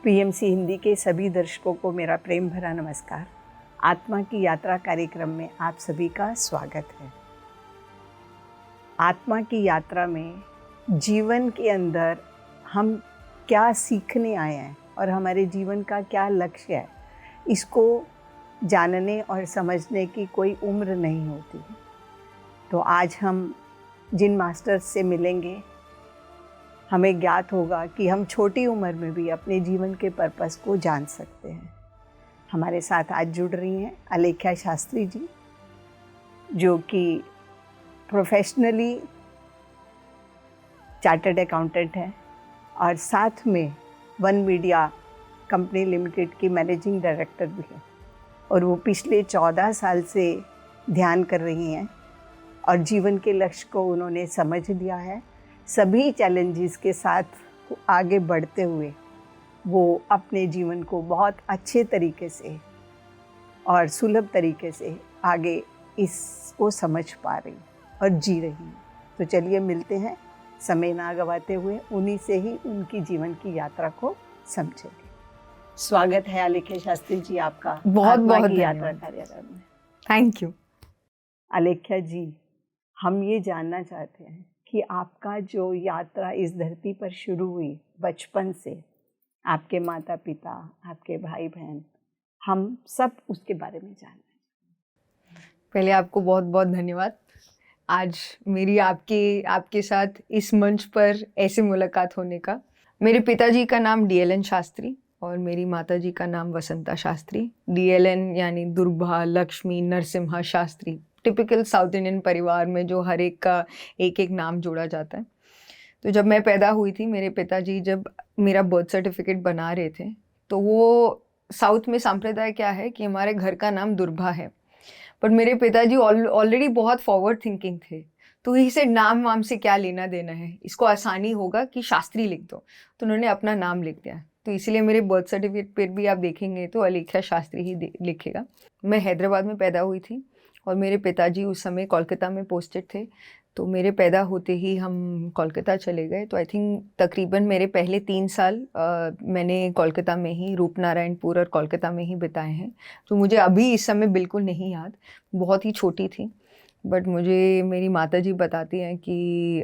PMC Hindi के सभी दर्शकों को मेरा प्रेम भरा नमस्कार। आत्मा की यात्रा कार्यक्रम में आप सभी का स्वागत है। आत्मा की यात्रा में जीवन के अंदर हम क्या सीखने आए हैं और हमारे जीवन का क्या लक्ष्य है, इसको जानने और समझने की कोई उम्र नहीं होती। तो आज हम जिन मास्टर्स से मिलेंगे, हमें ज्ञात होगा कि हम छोटी उम्र में भी अपने जीवन के पर्पस को जान सकते हैं। हमारे साथ आज जुड़ रही हैं अलेख्या शास्त्री जी, जो कि प्रोफेशनली चार्टर्ड अकाउंटेंट हैं और साथ में वन मीडिया कंपनी लिमिटेड की मैनेजिंग डायरेक्टर भी हैं। और वो पिछले 14 साल से ध्यान कर रही हैं और जीवन के लक्ष्य को उन्होंने समझ लिया है। सभी चैलेंजेस के साथ आगे बढ़ते हुए वो अपने जीवन को बहुत अच्छे तरीके से और सुलभ तरीके से आगे इसको समझ पा रही और जी रही हैं। तो चलिए मिलते हैं, समय ना गवाते हुए उन्हीं से ही उनकी जीवन की यात्रा को समझेंगे। स्वागत है अलेख्या शास्त्री जी आपका बहुत बहुत यात्रा कार्यक्रम में। Thank you. अलेख्या जी, हम ये जानना चाहते हैं कि आपका जो यात्रा इस धरती पर शुरू हुई बचपन से, आपके माता पिता, आपके भाई बहन, हम सब उसके बारे में जानना हैं। पहले आपको बहुत बहुत धन्यवाद। आज मेरी आपके साथ इस मंच पर ऐसे मुलाकात होने का। मेरे पिताजी का नाम DLN शास्त्री और मेरी माताजी का नाम वसंता शास्त्री। DLN यानी Durga Lakshmi Narasimha Shastri. Typical south Indian परिवार में जो हर एक का एक एक नाम जोड़ा जाता है। तो जब मैं पैदा हुई थी, मेरे पिताजी जब मेरा बर्थ सर्टिफिकेट बना रहे थे, तो वो साउथ में संप्रदाय क्या है कि हमारे घर का नाम दुर्गा है, पर मेरे पिताजी ऑलरेडी बहुत फॉरवर्ड थिंकिंग थे। तो इसे नाम वाम से क्या लेना देना है, इसको आसानी होगा कि शास्त्री लिख दो, तो उन्होंने अपना नाम लिख दिया। तो इसलिए मेरे बर्थ सर्टिफिकेट पर भी आप देखेंगे तो अलेख्या शास्त्री ही लिखेगा। मैं हैदराबाद में पैदा हुई थी और मेरे पिताजी उस समय कोलकाता में पोस्टेड थे। तो मेरे पैदा होते ही हम कोलकाता चले गए। तो आई थिंक तकरीबन मेरे पहले 3 साल मैंने कोलकाता में ही, रूपनारायणपुर और कोलकाता में ही बिताए हैं। तो मुझे अभी इस समय बिल्कुल नहीं याद, बहुत ही छोटी थी। बट मुझे मेरी माताजी बताती हैं कि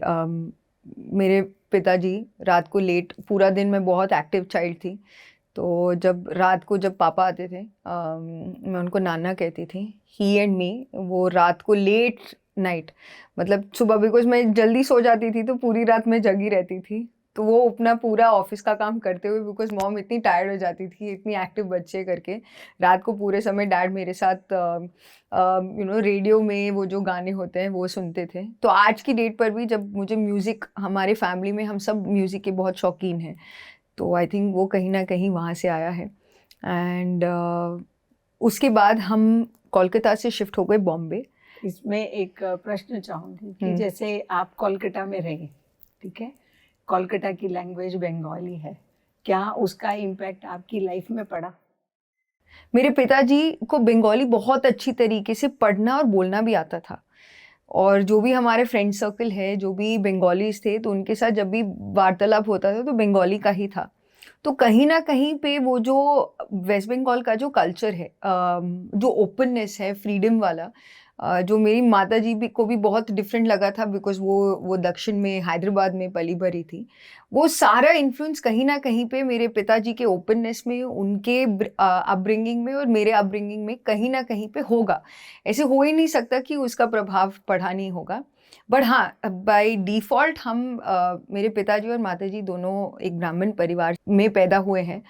मेरे पिताजी रात को लेट, पूरा दिन मैं बहुत एक्टिव चाइल्ड थी, तो जब रात को जब पापा आते थे, मैं उनको नाना कहती थी, ही एंड मी, वो रात को लेट नाइट, मतलब सुबह, बिकॉज मैं जल्दी सो जाती थी तो पूरी रात मैं जगी रहती थी, तो वो अपना पूरा ऑफिस का काम करते हुए, बिकॉज मॉम इतनी टायर्ड हो जाती थी इतनी एक्टिव बच्चे करके, रात को पूरे समय डैड मेरे साथ रेडियो में वो जो गाने होते हैं वो सुनते थे। तो आज की डेट पर भी जब मुझे म्यूज़िक, हमारे फैमिली में हम सब म्यूज़िक के बहुत शौकीन हैं, तो आई थिंक वो कहीं ना कहीं वहाँ से आया है। एंड उसके बाद हम कोलकाता से शिफ्ट हो गए बॉम्बे। इसमें एक प्रश्न चाहूँगी कि जैसे आप कोलकाता में रही, ठीक है, कोलकाता की लैंग्वेज बंगाली है, क्या उसका इम्पैक्ट आपकी लाइफ में पड़ा? मेरे पिताजी को बंगाली बहुत अच्छी तरीके से पढ़ना और बोलना भी आता था, और जो भी हमारे फ्रेंड सर्कल है, जो भी बंगालीज थे, तो उनके साथ जब भी वार्तालाप होता था तो बंगाली का ही था। तो कहीं ना कहीं पे वो जो वेस्ट बंगाल का जो कल्चर है, जो ओपननेस है, फ्रीडम वाला, जो मेरी माताजी भी को भी बहुत डिफरेंट लगा था, बिकॉज वो दक्षिण में हैदराबाद में पली भरी थी, वो सारा इन्फ्लुएंस कहीं ना कहीं पे मेरे पिताजी के ओपननेस में, उनके अपब्रिंगिंग में और मेरे अपब्रिंगिंग में कहीं ना कहीं पे होगा। ऐसे हो ही नहीं सकता कि उसका प्रभाव पड़ा नहीं होगा। बट हाँ, बाय डिफ़ॉल्ट हम मेरे पिताजी और माताजी दोनों एक ब्राह्मण परिवार में पैदा हुए हैं।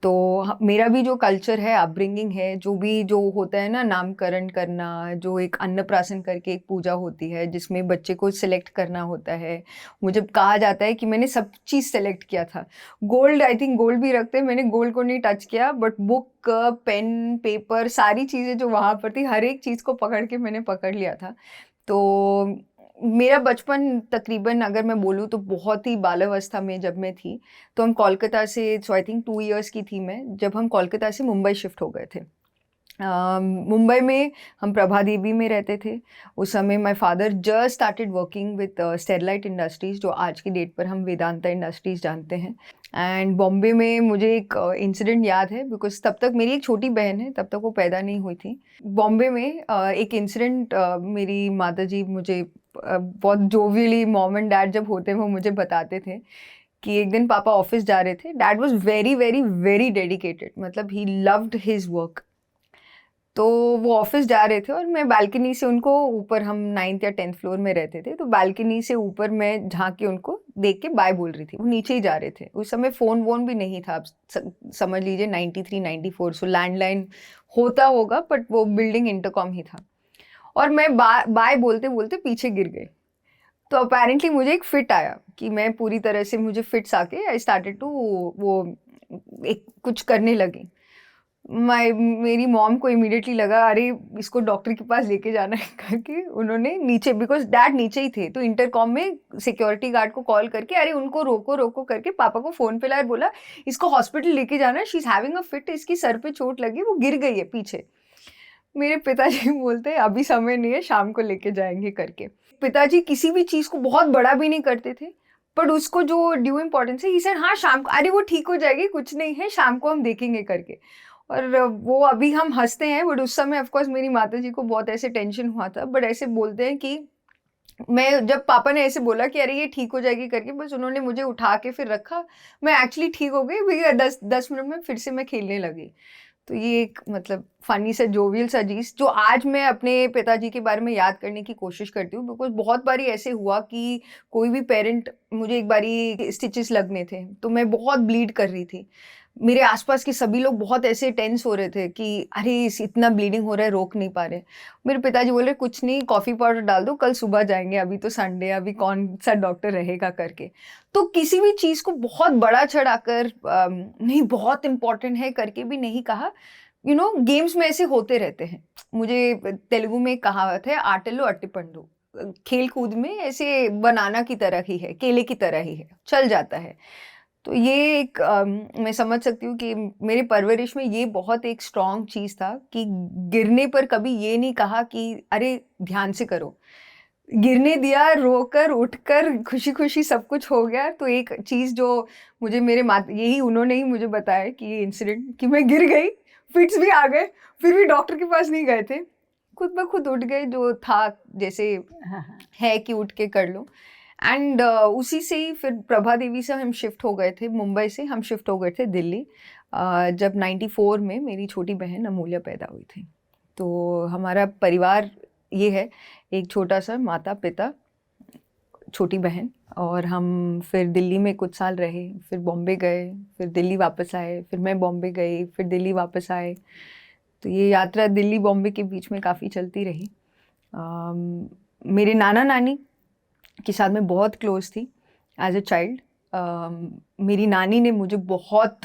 तो मेरा भी जो कल्चर है, अपब्रिंगिंग है, जो भी जो होता है ना, नामकरण करना, जो एक अन्नप्राशन करके एक पूजा होती है जिसमें बच्चे को सिलेक्ट करना होता है। मुझे कहा जाता है कि मैंने सब चीज़ सेलेक्ट किया था। गोल्ड, आई थिंक गोल्ड भी रखते हैं, मैंने गोल्ड को नहीं टच किया, बट बुक, पेन, पेपर, सारी चीज़ें जो वहाँ पर थी, हर एक चीज़ को पकड़ के मैंने पकड़ लिया था। तो मेरा बचपन तकरीबन, अगर मैं बोलूँ तो बहुत ही बाल्यावस्था में जब मैं थी, तो हम कोलकाता से, सो आई थिंक 2 इयर्स की थी मैं, जब हम कोलकाता से मुंबई शिफ्ट हो गए थे। मुंबई में हम प्रभा देवी में रहते थे। उस समय my father just started working with Sterlite industries, जो आज की डेट पर हम वेदांता इंडस्ट्रीज़ जानते हैं। एंड बॉम्बे में मुझे एक इंसिडेंट याद है, बिकॉज तब तक मेरी एक छोटी बहन है, तब तक वो पैदा नहीं हुई थी। बॉम्बे में एक इंसिडेंट मेरी माता जी मुझे बहुत जोवियली, मॉम एंड डैड जब होते हैं वो मुझे बताते थे कि एक दिन पापा ऑफिस जा रहे थे। Dad was very very very dedicated, मतलब ही लव्ड हिज वर्क। तो वो ऑफिस जा रहे थे और मैं बालकनी से उनको ऊपर, हम 9th या 10th फ्लोर में रहते थे, तो बालकनी से ऊपर मैं झांक के उनको देख के बाय बोल रही थी। वो नीचे ही जा रहे थे। उस समय फ़ोन वोन भी नहीं था, आप समझ लीजिए 93 94, सो लैंडलाइन होता होगा, बट वो बिल्डिंग इंटरकॉम ही था। और मैं बाय बोलते बोलते पीछे गिर गई। तो अपेरेंटली मुझे एक फिट आया कि मैं पूरी तरह से, मुझे फिट्स आके आई स्टार्टेड टू वो एक कुछ करने लगी। मेरी मॉम को इमीडिएटली लगा अरे इसको डॉक्टर के पास लेके जाना है करके उन्होंने नीचे, बिकॉज डैड नीचे ही थे, तो इंटरकॉम में सिक्योरिटी गार्ड को कॉल करके अरे उनको रोको रोको करके पापा को फ़ोन पे लाया, बोला इसको हॉस्पिटल लेके जाना है, she is having a fit, इसकी सर पे चोट लगी, वो गिर गई है पीछे। मेरे पिताजी बोलते हैं अभी समय नहीं है, शाम को लेके जाएंगे करके। पिताजी किसी भी चीज़ को बहुत बड़ा भी नहीं करते थे, बट उसको जो ड्यू इम्पोर्टेंस है, ही सेड हाँ शाम को, अरे वो ठीक हो जाएगी, कुछ नहीं है, शाम को हम देखेंगे करके। और वो अभी हम हंसते हैं, बट उस समय ऑफकोर्स मेरी माता जी को बहुत ऐसे टेंशन हुआ था। बट ऐसे बोलते हैं कि मैं, जब पापा ने ऐसे बोला कि अरे ये ठीक हो जाएगी करके, बस उन्होंने मुझे उठा के फिर रखा, मैं एक्चुअली ठीक हो गई भैया, 10 मिनट में फिर से मैं खेलने लगी। तो ये एक मतलब फ़नी सा जोवियल सा चीज़ जो आज मैं अपने पिताजी के बारे में याद करने की कोशिश करती हूँ, बिकॉज़ बहुत बारी ऐसे हुआ कि कोई भी पेरेंट, मुझे एक बारी स्टिचेस लगने थे, तो मैं बहुत ब्लीड कर रही थी। मेरे आसपास के सभी लोग बहुत ऐसे टेंस हो रहे थे कि अरे इस इतना ब्लीडिंग हो रहा है, रोक नहीं पा रहे। मेरे पिताजी बोल रहे कुछ नहीं, कॉफ़ी पाउडर डाल दो, कल सुबह जाएँगे, अभी तो संडे है, अभी कौन सा डॉक्टर रहेगा करके। तो किसी भी चीज़ को बहुत बड़ा चढ़ाकर नहीं बहुत इम्पोर्टेंट है करके भी नहीं कहा। गेम्स में ऐसे होते रहते हैं। मुझे तेलुगु में एक कहावत है, आटलो अट्टिपंडु, खेल कूद में ऐसे बनाना की तरह ही है, केले की तरह ही है, चल जाता है। तो ये एक मैं समझ सकती हूँ कि मेरे परवरिश में ये बहुत एक स्ट्रॉन्ग चीज़ था कि गिरने पर कभी ये नहीं कहा कि अरे ध्यान से करो, गिरने दिया, रोकर उठकर खुशी खुशी सब कुछ हो गया। तो एक चीज़ जो मुझे मेरे माता, यही उन्होंने ही मुझे बताया कि ये इंसिडेंट कि मैं गिर गई, फिट्स भी आ गए, फिर भी डॉक्टर के पास नहीं गए थे, खुद ब खुद उठ गए, जो था जैसे है कि उठ के कर लो। एंड उसी से ही फिर प्रभा देवी से हम शिफ्ट हो गए थे, मुंबई से हम शिफ्ट हो गए थे दिल्ली, जब 94 में मेरी छोटी बहन अमूल्य पैदा हुई थी। तो हमारा परिवार ये है, एक छोटा सा, माता पिता, छोटी बहन, और हम फिर दिल्ली में कुछ साल रहे, फिर बॉम्बे गए, फिर दिल्ली वापस आए, फिर मैं बॉम्बे गई, फिर दिल्ली वापस आए। तो ये यात्रा दिल्ली बॉम्बे के बीच में काफ़ी चलती रही। मेरे नाना नानी के साथ मैं बहुत क्लोज थी एज अ चाइल्ड। मेरी नानी ने मुझे बहुत,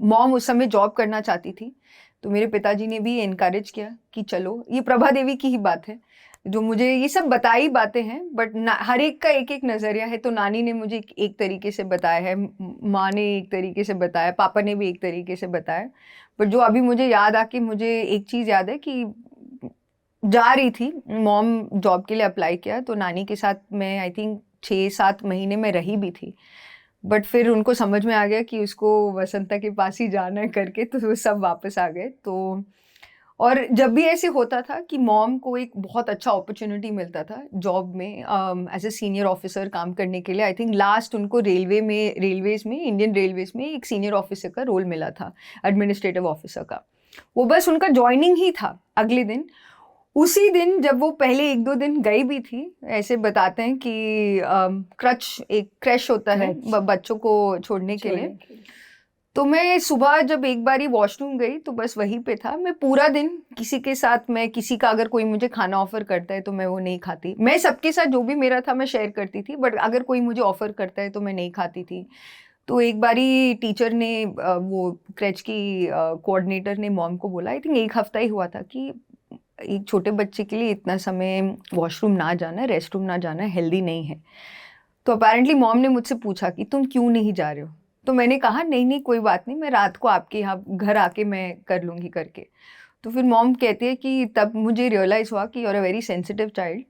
मॉम उस समय जॉब करना चाहती थी, तो मेरे पिताजी ने भी इनकरेज किया कि चलो, ये प्रभा देवी की ही बात है, जो मुझे ये सब बताई बातें हैं, बट हर एक का एक एक नज़रिया है। तो नानी ने मुझे एक तरीके से बताया है, माँ ने एक तरीके से बताया, पापा ने भी एक तरीके से बताया। बट जो अभी मुझे याद आके, मुझे एक चीज़ याद है कि जा रही थी, मॉम जॉब के लिए अप्लाई किया, तो नानी के साथ मैं आई थिंक 6-7 महीने में रही भी थी। बट फिर उनको समझ में आ गया कि उसको वसंता के पास ही जाना है करके, तो वो सब वापस आ गए। तो और जब भी ऐसे होता था कि मॉम को एक बहुत अच्छा अपॉर्चुनिटी मिलता था जॉब में, एज ए सीनियर ऑफिसर काम करने के लिए, आई थिंक लास्ट उनको रेलवेज में, इंडियन रेलवेज में एक सीनियर ऑफिसर का रोल मिला था, एडमिनिस्ट्रेटिव ऑफिसर का। वो बस उनका ज्वाइनिंग ही था अगले दिन। उसी दिन जब वो पहले 1-2 दिन गई भी थी, ऐसे बताते हैं कि एक क्रैश होता है बच्चों को छोड़ने के लिए। तो मैं सुबह जब एक बारी वॉशरूम गई, तो बस वहीं पे था। मैं पूरा दिन किसी के साथ, मैं किसी का अगर कोई मुझे खाना ऑफ़र करता है तो मैं वो नहीं खाती। मैं सबके साथ जो भी मेरा था मैं शेयर करती थी, बट अगर कोई मुझे ऑफ़र करता है तो मैं नहीं खाती थी। तो एक बारी टीचर ने, वो क्रैच की कोऑर्डिनेटर ने मॉम को बोला, आई थिंक 1 हफ्ता ही हुआ था, कि एक छोटे बच्चे के लिए इतना समय वॉशरूम ना जाना, रेस्ट रूम ना जाना हेल्दी नहीं है। तो अपेरेंटली मॉम ने मुझसे पूछा कि तुम क्यों नहीं जा रहे हो? तो मैंने कहा नहीं नहीं कोई बात नहीं, मैं रात को आपके यहाँ घर आके मैं कर लूँगी करके। तो फिर मॉम कहती है कि तब मुझे रियलाइज़ हुआ कि you are a very sensitive child,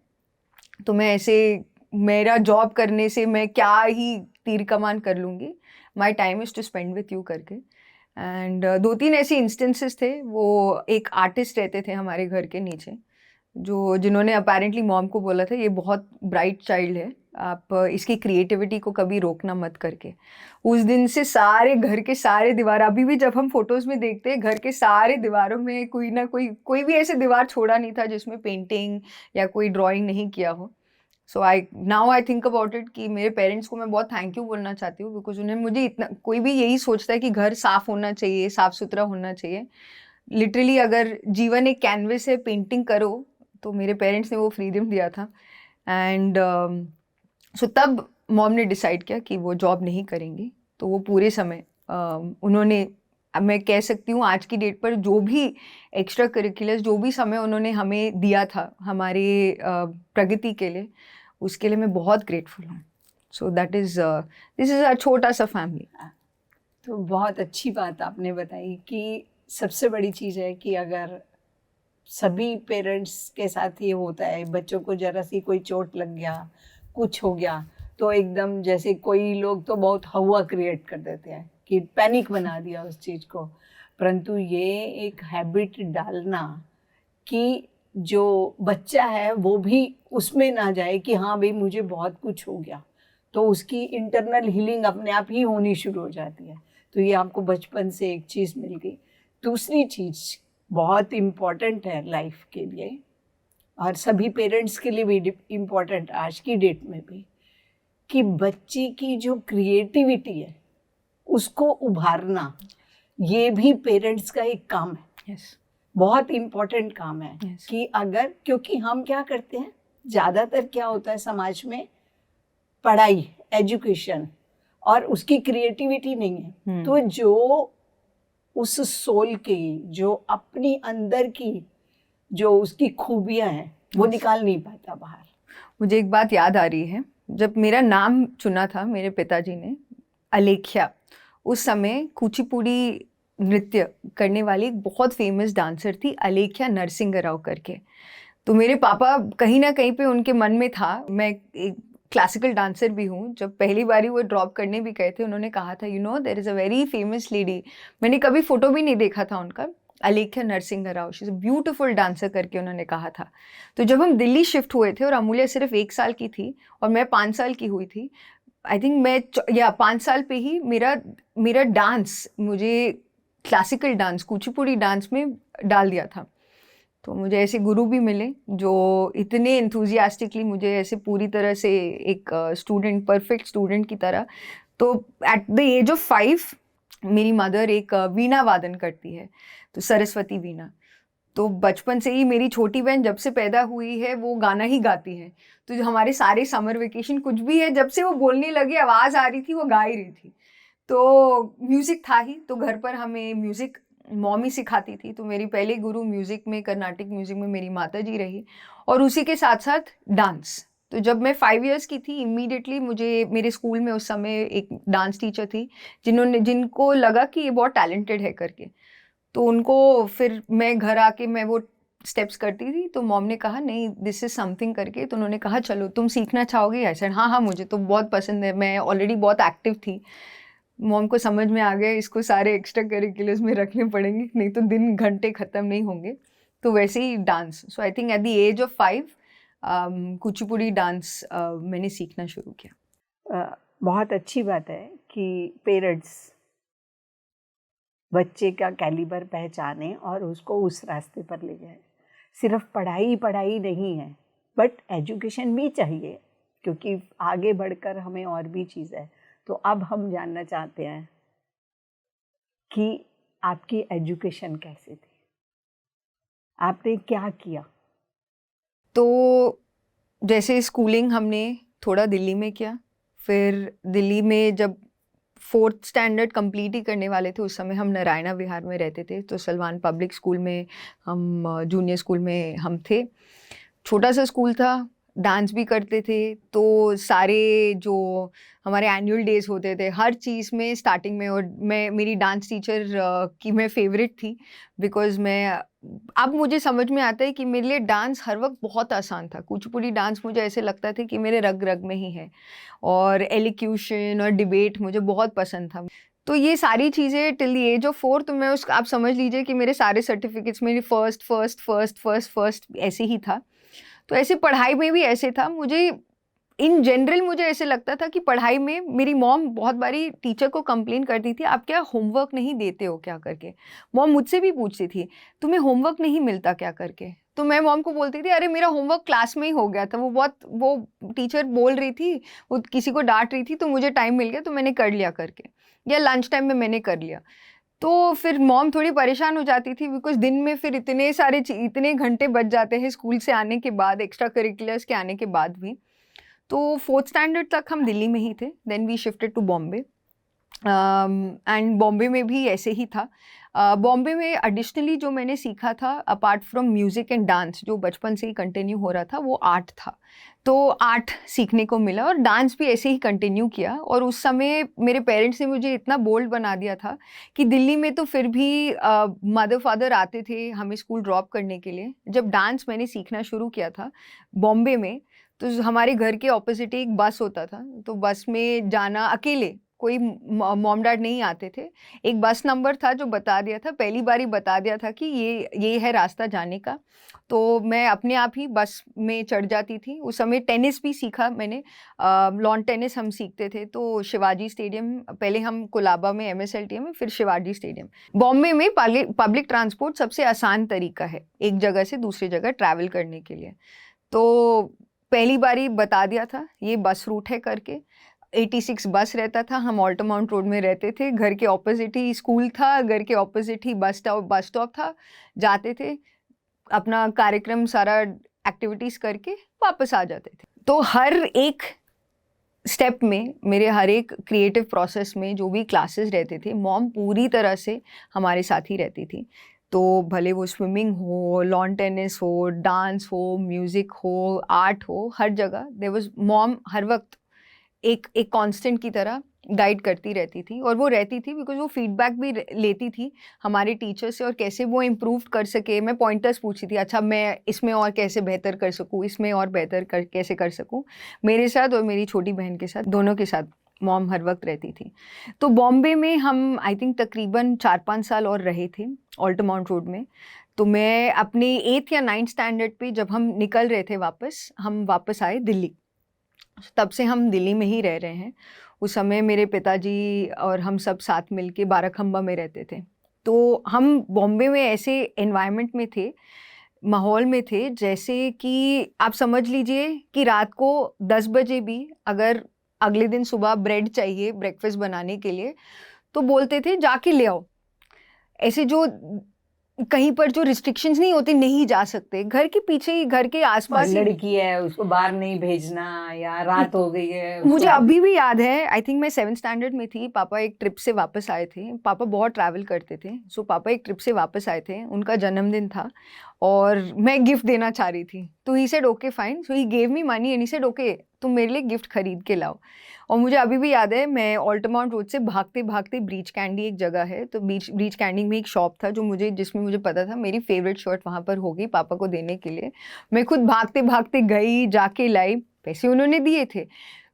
तो मैं ऐसे मेरा जॉब करने से मैं क्या ही तीर कमान कर लूँगी, my time is to spend with you करके। एंड 2-3 ऐसे इंस्टेंसेस थे। वो एक आर्टिस्ट रहते थे हमारे घर के नीचे, जिन्होंने अपेरेंटली मॉम को बोला था ये बहुत ब्राइट चाइल्ड है, आप इसकी क्रिएटिविटी को कभी रोकना मत करके। उस दिन से सारे घर के सारे दीवार, अभी भी जब हम फोटोज़ में देखते हैं, घर के सारे दीवारों में कोई ना कोई भी ऐसे दीवार छोड़ा नहीं था जिसमें पेंटिंग या कोई ड्राइंग नहीं किया हो। So now I think about it कि मेरे पेरेंट्स को मैं बहुत थैंक यू बोलना चाहती हूँ, बिकॉज उन्हें मुझे इतना, कोई भी यही सोचता है कि घर साफ होना चाहिए, साफ सुथरा होना चाहिए। लिटरली अगर जीवन एक कैनवस है, पेंटिंग करो, तो मेरे पेरेंट्स ने वो फ्रीडम दिया था। एंड सो तब मॉम ने डिसाइड किया कि वो जॉब नहीं करेंगी। तो वो पूरे समय उन्होंने, अब मैं कह सकती हूँ आज की डेट पर, जो भी एक्स्ट्रा करिकुलर्स, जो भी समय उन्होंने हमें दिया था हमारे प्रगति के लिए, उसके लिए मैं बहुत ग्रेटफुल हूँ। सो that is this is a छोटा सा फैमिली। तो बहुत अच्छी बात आपने बताई कि सबसे बड़ी चीज़ है कि अगर सभी पेरेंट्स के साथ ये होता है, बच्चों को ज़रा सी कोई चोट लग गया, कुछ हो गया, तो एकदम जैसे कोई लोग तो बहुत हवा क्रिएट कर देते हैं कि पैनिक बना दिया उस चीज़ को। परंतु ये एक हैबिट डालना कि जो बच्चा है वो भी उसमें ना जाए कि हाँ भाई मुझे बहुत कुछ हो गया, तो उसकी इंटरनल हीलिंग अपने आप ही होनी शुरू हो जाती है। तो ये आपको बचपन से एक चीज़ मिल गई। दूसरी चीज़ बहुत इम्पॉर्टेंट है लाइफ के लिए, और सभी पेरेंट्स के लिए भी इम्पॉर्टेंट आज की डेट में भी, कि बच्ची की जो क्रिएटिविटी है उसको उभारना, ये भी पेरेंट्स का एक काम है। यस, बहुत इम्पॉर्टेंट काम है। Yes. कि अगर, क्योंकि हम क्या करते हैं, ज़्यादातर क्या होता है समाज में, पढ़ाई, एजुकेशन, और उसकी क्रिएटिविटी नहीं है। तो जो उस सोल की, जो अपनी अंदर की जो उसकी खूबियां हैं, वो निकाल नहीं पाता बाहर। मुझे एक बात याद आ रही है, जब मेरा नाम चुना था मेरे पिताजी ने, अलेख्या, उस समय कुचिपुड़ी नृत्य करने वाली एक बहुत फेमस डांसर थी अलेख्या नरसिंह राव करके। तो मेरे पापा कहीं ना कहीं पे उनके मन में था, मैं एक क्लासिकल डांसर भी हूँ। जब पहली बारी वो ड्रॉप करने भी गए थे, उन्होंने कहा था you know there is a very famous lady, मैंने कभी फोटो भी नहीं देखा था उनका, Alekhya Narasimha Rao, she is a beautiful dancer करके उन्होंने कहा था। तो जब हम दिल्ली शिफ्ट हुए थे और अमूल्य सिर्फ 1 साल की थी और मैं 5 साल की हुई थी, आई थिंक मैं 5 साल पे ही मेरा डांस, मुझे क्लासिकल डांस, कुचिपुड़ी डांस में डाल दिया था। तो मुझे ऐसे गुरु भी मिले जो इतने एंथुजियास्टिकली मुझे ऐसे पूरी तरह से एक स्टूडेंट, परफेक्ट स्टूडेंट की तरह। तो एट द एज ऑफ 5 मेरी मदर एक वीणा वादन करती है, तो सरस्वती वीणा। तो बचपन से ही मेरी छोटी बहन जब से पैदा हुई है वो गाना ही गाती है। तो जो हमारे सारे समर वेकेशन कुछ भी है, जब से वो बोलने लगी, आवाज़ आ रही थी, वो गा ही रही थी। तो म्यूज़िक था ही, तो घर पर हमें म्यूज़िक मॉम ही सिखाती थी। तो मेरी पहली गुरु म्यूज़िक में, कर्नाटिक म्यूज़िक में मेरी माता जी रही, और उसी के साथ साथ डांस। तो जब मैं 5 इयर्स की थी, इमीडिएटली मुझे मेरे स्कूल में उस समय एक डांस टीचर थी जिनको लगा कि ये बहुत टैलेंटेड है करके। तो उनको फिर मैं घर आके मैं वो स्टेप्स करती थी, तो मॉम ने कहा नहीं दिस इज़ समथिंग करके, तो उन्होंने कहा चलो तुम सीखना चाहोगे? आई सेड हाँ हाँ मुझे तो बहुत पसंद है, मैं ऑलरेडी बहुत एक्टिव थी। मॉम को समझ में आ गया इसको सारे एक्स्ट्रा करिकुलर्स में रखने पड़ेंगे, नहीं तो दिन घंटे ख़त्म नहीं होंगे। तो वैसे ही dance, so I think at the age of 5 Kuchipudi dance मैंने सीखना शुरू किया। बहुत अच्छी बात है कि पेरेंट्स बच्चे का कैलिबर पहचाने और उसको उस रास्ते पर ले जाए। सिर्फ पढ़ाई पढ़ाई नहीं है, बट एजुकेशन भी चाहिए, क्योंकि आगे बढ़कर हमें और भी चीज़ है। तो अब हम जानना चाहते हैं कि आपकी एजुकेशन कैसे थी, आपने क्या किया? तो जैसे स्कूलिंग हमने थोड़ा दिल्ली में किया, फिर दिल्ली में जब 4th स्टैंडर्ड कंप्लीट ही करने वाले थे, उस समय हम नारायणा विहार में रहते थे। तो सलमान पब्लिक स्कूल में हम, जूनियर स्कूल में हम थे। छोटा सा स्कूल था, डांस भी करते थे। तो सारे जो हमारे एनुअल डेज होते थे, हर चीज़ में स्टार्टिंग में, और मैं मेरी डांस टीचर की मैं फेवरेट थी, बिकॉज़ मैं अब मुझे समझ में आता है कि मेरे लिए डांस हर वक्त बहुत आसान था। कुचिपुड़ी डांस मुझे ऐसे लगता था कि मेरे रग रग में ही है, और एलिक्यूशन और डिबेट मुझे बहुत पसंद था। तो ये सारी चीज़ें टिल द एज ऑफ 4, तो मैं उस आप समझ लीजिए कि मेरे सारे सर्टिफिकेट्स मेरी first first first first first ऐसे ही था। तो ऐसे पढ़ाई में भी ऐसे था। मुझे इन जनरल मुझे ऐसे लगता था कि पढ़ाई में मेरी मॉम बहुत बारी टीचर को कंप्लेन करती थी, आप क्या होमवर्क नहीं देते हो क्या करके। मॉम मुझसे भी पूछती थी, तुम्हें होमवर्क नहीं मिलता क्या करके। तो मैं मॉम को बोलती थी, अरे मेरा होमवर्क क्लास में ही हो गया था, वो टीचर बोल रही थी, वो किसी को डांट रही थी, तो मुझे टाइम मिल गया तो मैंने कर लिया करके, या लंच टाइम में मैंने कर लिया। तो फिर मॉम थोड़ी परेशान हो जाती थी, बिकॉज दिन में फिर इतने घंटे बच जाते हैं स्कूल से आने के बाद, एक्स्ट्रा करिकुलर्स के आने के बाद भी। तो 4th स्टैंडर्ड तक हम दिल्ली में ही थे, then we shifted to Bombay, and Bombay में भी ऐसे ही था। बॉम्बे में एडिशनली जो मैंने सीखा था, apart from music and dance, जो बचपन से ही कंटिन्यू हो रहा था, वो आर्ट था। तो आर्ट सीखने को मिला, और डांस भी ऐसे ही कंटिन्यू किया। और उस समय मेरे पेरेंट्स ने मुझे इतना बोल्ड बना दिया था कि दिल्ली में तो फिर भी मदर फादर आते थे हमें स्कूल ड्रॉप करने के लिए। जब डांस मैंने सीखना शुरू किया था बॉम्बे में, तो हमारे घर के ऑपोजिट एक बस होता था, तो बस में जाना अकेले, कोई मॉम डैड नहीं आते थे। एक बस नंबर था जो बता दिया था, पहली बार ही बता दिया था कि ये है रास्ता जाने का। तो मैं अपने आप ही बस में चढ़ जाती थी। उस समय टेनिस भी सीखा मैंने, लॉन टेनिस हम सीखते थे। तो शिवाजी स्टेडियम, पहले हम कोलाबा में MSLT में, फिर शिवाजी स्टेडियम। बॉम्बे में पब्लिक ट्रांसपोर्ट सबसे आसान तरीका है एक जगह से दूसरी जगह ट्रैवल करने के लिए। तो पहली बारी बता दिया था ये बस रूट है करके। 86 बस रहता था, हम ऑल्टरमाउंट रोड में रहते थे, घर के ऑपोजिट ही स्कूल था, घर के ऑपोजिट ही बस स्टॉप था। जाते थे, अपना कार्यक्रम सारा एक्टिविटीज़ करके वापस आ जाते थे। तो हर एक स्टेप में, मेरे हर एक क्रिएटिव प्रोसेस में जो भी क्लासेस रहते थे, मॉम पूरी तरह से हमारे साथ ही रहती थी। तो भले वो स्विमिंग हो, लॉन टेनिस हो, डांस हो, म्यूज़िक हो, आर्ट हो, हर जगह देयर वाज मॉम हर वक्त एक कांस्टेंट की तरह गाइड करती रहती थी। और वो रहती थी बिकॉज वो फीडबैक भी लेती थी हमारे टीचर से, और कैसे वो इम्प्रूव कर सके। मैं पॉइंटर्स पूछती थी, अच्छा मैं इसमें और कैसे बेहतर कर सकूँ, इसमें और बेहतर कैसे कर सकूँ। मेरे साथ और मेरी छोटी बहन के साथ, दोनों के साथ मॉम हर वक्त रहती थी। तो बॉम्बे में हम आई थिंक तकरीबन 4-5 साल और रहे थे ऑल्टरमाउंट रोड में। तो मैं अपने 8th या 9th स्टैंडर्ड पे जब हम निकल रहे थे वापस, हम वापस आए दिल्ली। तब से हम दिल्ली में ही रह रहे हैं। उस समय मेरे पिताजी और हम सब साथ मिलके बाराखंबा में रहते थे। तो हम बॉम्बे में ऐसे एनवायरनमेंट में थे, माहौल में थे, जैसे कि आप समझ लीजिए कि रात को 10 बजे भी अगर अगले दिन सुबह ब्रेड चाहिए ब्रेकफास्ट बनाने के लिए, तो बोलते थे जाके ले आओ। ऐसे जो कहीं पर जो रिस्ट्रिक्शंस नहीं होती, नहीं जा सकते, घर के पीछे ही, घर के आसपास ही। लड़की है उसको बाहर नहीं भेजना, या रात हो गई है मुझे अभी भी याद है, आई थिंक मैं 7th स्टैंडर्ड में थी, पापा एक ट्रिप से वापस आए थे। पापा बहुत ट्रैवल करते थे, सो पापा एक ट्रिप से वापस आए थे, उनका जन्मदिन था और मैं गिफ्ट देना चाह रही थी। तो he said okay fine, so he gave me money and he said okay तुम मेरे लिए गिफ्ट खरीद के लाओ। और मुझे अभी भी याद है, मैं ऑल्टरमाउंट रोड से भागते भागते, ब्रीच कैंडी एक जगह है, तो ब्रीच कैंडी में एक शॉप था जिसमें मुझे पता था मेरी फेवरेट शर्ट वहाँ पर होगी पापा को देने के लिए। मैं खुद भागते भागते गई, जाके लाई, पैसे उन्होंने दिए थे।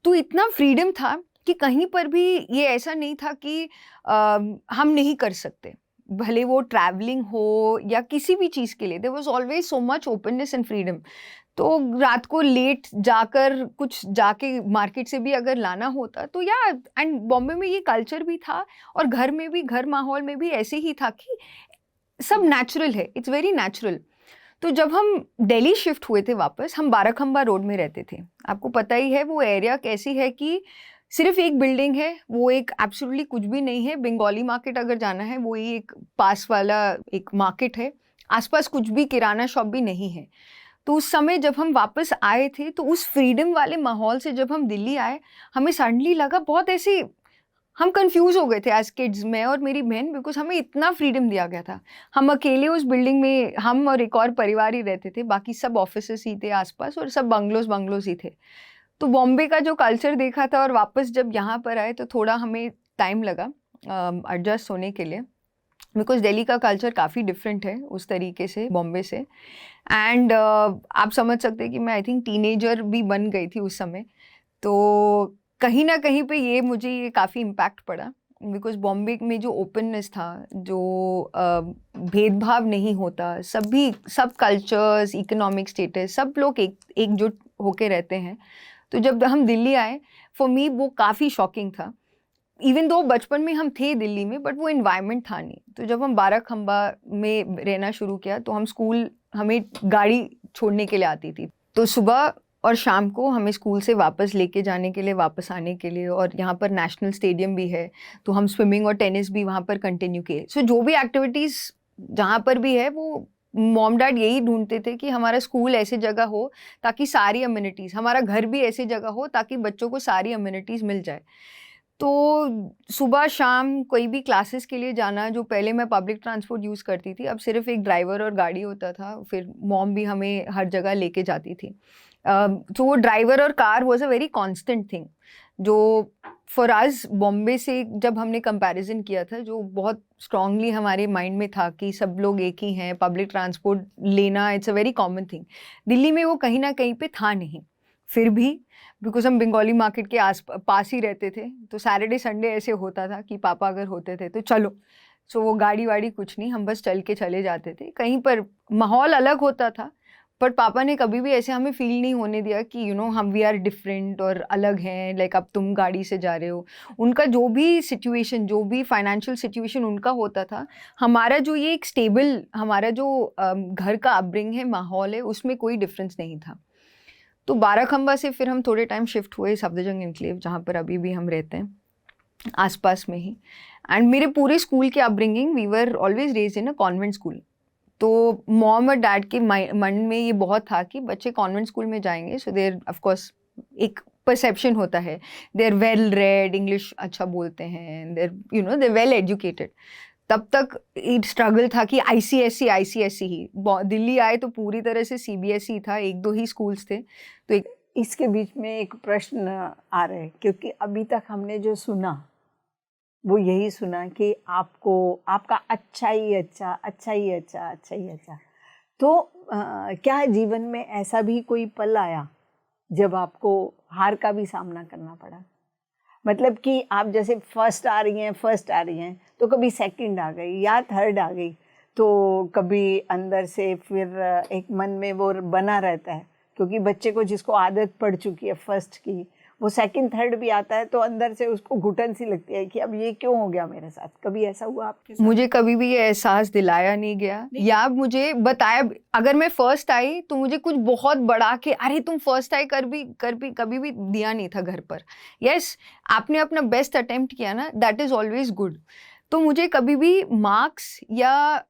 तो इतना फ्रीडम था कि कहीं पर भी ये ऐसा नहीं था कि हम नहीं कर सकते, भले वो ट्रैवलिंग हो या किसी भी चीज़ के लिए। There was always so much openness and freedom. तो रात को लेट जाकर कुछ जाके मार्केट से भी अगर लाना होता तो, या एंड बॉम्बे में ये कल्चर भी था, और घर में भी, घर माहौल में भी ऐसे ही था कि सब नेचुरल है, इट्स वेरी नेचुरल। तो जब हम दिल्ली शिफ्ट हुए थे वापस, हम बाराखंबा रोड में रहते थे। आपको पता ही है वो एरिया कैसी है कि सिर्फ एक बिल्डिंग है, वो एक एब्सोल्युटली कुछ भी नहीं है। बंगाली मार्केट अगर जाना है, वो ही एक पास वाला एक मार्केट है, आसपास कुछ भी किराना शॉप भी नहीं है। तो उस समय जब हम वापस आए थे, तो उस फ्रीडम वाले माहौल से जब हम दिल्ली आए, हमें सडनली लगा बहुत ऐसे हम कंफ्यूज हो गए थे एज किड्स, मैं और मेरी बहन, बिकॉज हमें इतना फ्रीडम दिया गया था। हम अकेले उस बिल्डिंग में, हम और एक और परिवार ही रहते थे, बाकी सब ऑफिसेस ही थे आसपास और सब बंगलोज ही थे। तो बॉम्बे का जो कल्चर देखा था और वापस जब यहाँ पर आए तो थोड़ा हमें टाइम लगा एडजस्ट होने के लिए, बिकॉज दिल्ली का कल्चर काफ़ी डिफरेंट है उस तरीके से बॉम्बे से। एंड आप समझ सकते हैं कि मैं आई थिंक टीनेजर भी बन गई थी उस समय, तो कहीं ना कहीं पे मुझे काफ़ी इम्पैक्ट पड़ा, बिकॉज बॉम्बे में जो ओपननेस था, जो भेदभाव नहीं होता, सब कल्चर्स, इकोनॉमिक स्टेटस, सब लोग एकजुट होके रहते हैं। तो जब हम दिल्ली आए, फॉर मी वो काफ़ी शॉकिंग था। इवन दो बचपन में हम थे दिल्ली में, बट वो इन्वायरमेंट था नहीं। तो जब हम बाराखंबा में रहना शुरू किया तो हमें गाड़ी छोड़ने के लिए आती थी, तो सुबह और शाम को हमें स्कूल से वापस लेके जाने के लिए, वापस आने के लिए, और यहाँ पर नेशनल स्टेडियम भी है तो हम स्विमिंग और टेनिस भी वहाँ पर कंटिन्यू किए। सो जो भी एक्टिविटीज़ जहाँ पर भी है, वो मॉम डैड यही ढूंढते थे कि हमारा स्कूल ऐसी जगह हो ताकि सारी अम्यूनिटीज़, हमारा घर भी ऐसी जगह हो ताकि बच्चों को सारी अम्यूनिटीज़ मिल जाए। तो सुबह शाम कोई भी क्लासेस के लिए जाना, जो पहले मैं पब्लिक ट्रांसपोर्ट यूज़ करती थी, अब सिर्फ एक ड्राइवर और गाड़ी होता था, फिर मॉम भी हमें हर जगह लेके जाती थी। तो वो ड्राइवर और car was a very constant thing, जो फॉर अस बॉम्बे से जब हमने कंपैरिजन किया था, जो बहुत स्ट्रांगली हमारे माइंड में था कि सब लोग एक ही हैं, पब्लिक ट्रांसपोर्ट लेना it's a very common thing. Delhi में वो कहीं ना कहीं पे था नहीं। फिर भी बिकॉज हम बंगाली मार्केट के पास ही रहते थे, तो सैटरडे संडे ऐसे होता था कि पापा अगर होते थे तो चलो, सो वो गाड़ी वाड़ी कुछ नहीं, हम बस चल के चले जाते थे। कहीं पर माहौल अलग होता था, बट पापा ने कभी भी ऐसे हमें फील नहीं होने दिया कि हम वी आर डिफरेंट और अलग हैं, लाइक अब तुम गाड़ी से जा रहे हो। उनका जो भी सिचुएशन, जो भी फाइनेंशियल सिचुएशन उनका होता था, हमारा जो ये एक स्टेबल, हमारा जो घर का अपब्रिंग है, माहौल है, उसमें कोई डिफरेंस नहीं था। तो बाराखंबा से फिर हम थोड़े टाइम शिफ्ट हुए सफदरजंग एनक्लेव, जहाँ पर अभी भी हम रहते हैं, आसपास में ही। एंड मेरे पूरे स्कूल के upbringing, we were always raised in a convent school. तो मॉम और डैड के मन में ये बहुत था कि बच्चे कॉन्वेंट स्कूल में जाएंगे, सो देयर ऑफ कोर्स एक परसेप्शन होता है, they are well read, English अच्छा बोलते हैं, दे वेल एजुकेटेड। तब तक एक स्ट्रगल था कि आईसीएसई ही। दिल्ली आए तो पूरी तरह से सीबीएसई था, एक दो ही स्कूल्स थे। तो इसके बीच में एक प्रश्न आ रहा है, क्योंकि अभी तक हमने जो सुना वो यही सुना कि आपका अच्छा ही अच्छा। तो क्या जीवन में ऐसा भी कोई पल आया जब आपको हार का भी सामना करना पड़ा? मतलब कि आप जैसे फर्स्ट आ रही हैं तो कभी सेकंड आ गई या थर्ड आ गई, तो कभी अंदर से फिर एक मन में वो बना रहता है, क्योंकि बच्चे को जिसको आदत पड़ चुकी है फर्स्ट की, वो सेकंड थर्ड भी आता है तो अंदर से उसको घुटन सी लगती है कि अब ये क्यों हो गया मेरे साथ। कभी ऐसा हुआ आपके साथ? मुझे कभी भी ये एहसास दिलाया नहीं गया, या मुझे बताया, अगर मैं फर्स्ट आई तो मुझे कुछ बहुत बड़ा के अरे तुम फर्स्ट आई कर भी कभी भी दिया नहीं था घर पर। यस, आपने अपना बेस्ट अटेम्प्ट किया ना, दैट इज ऑलवेज गुड। तो मुझे कभी भी मार्क्स या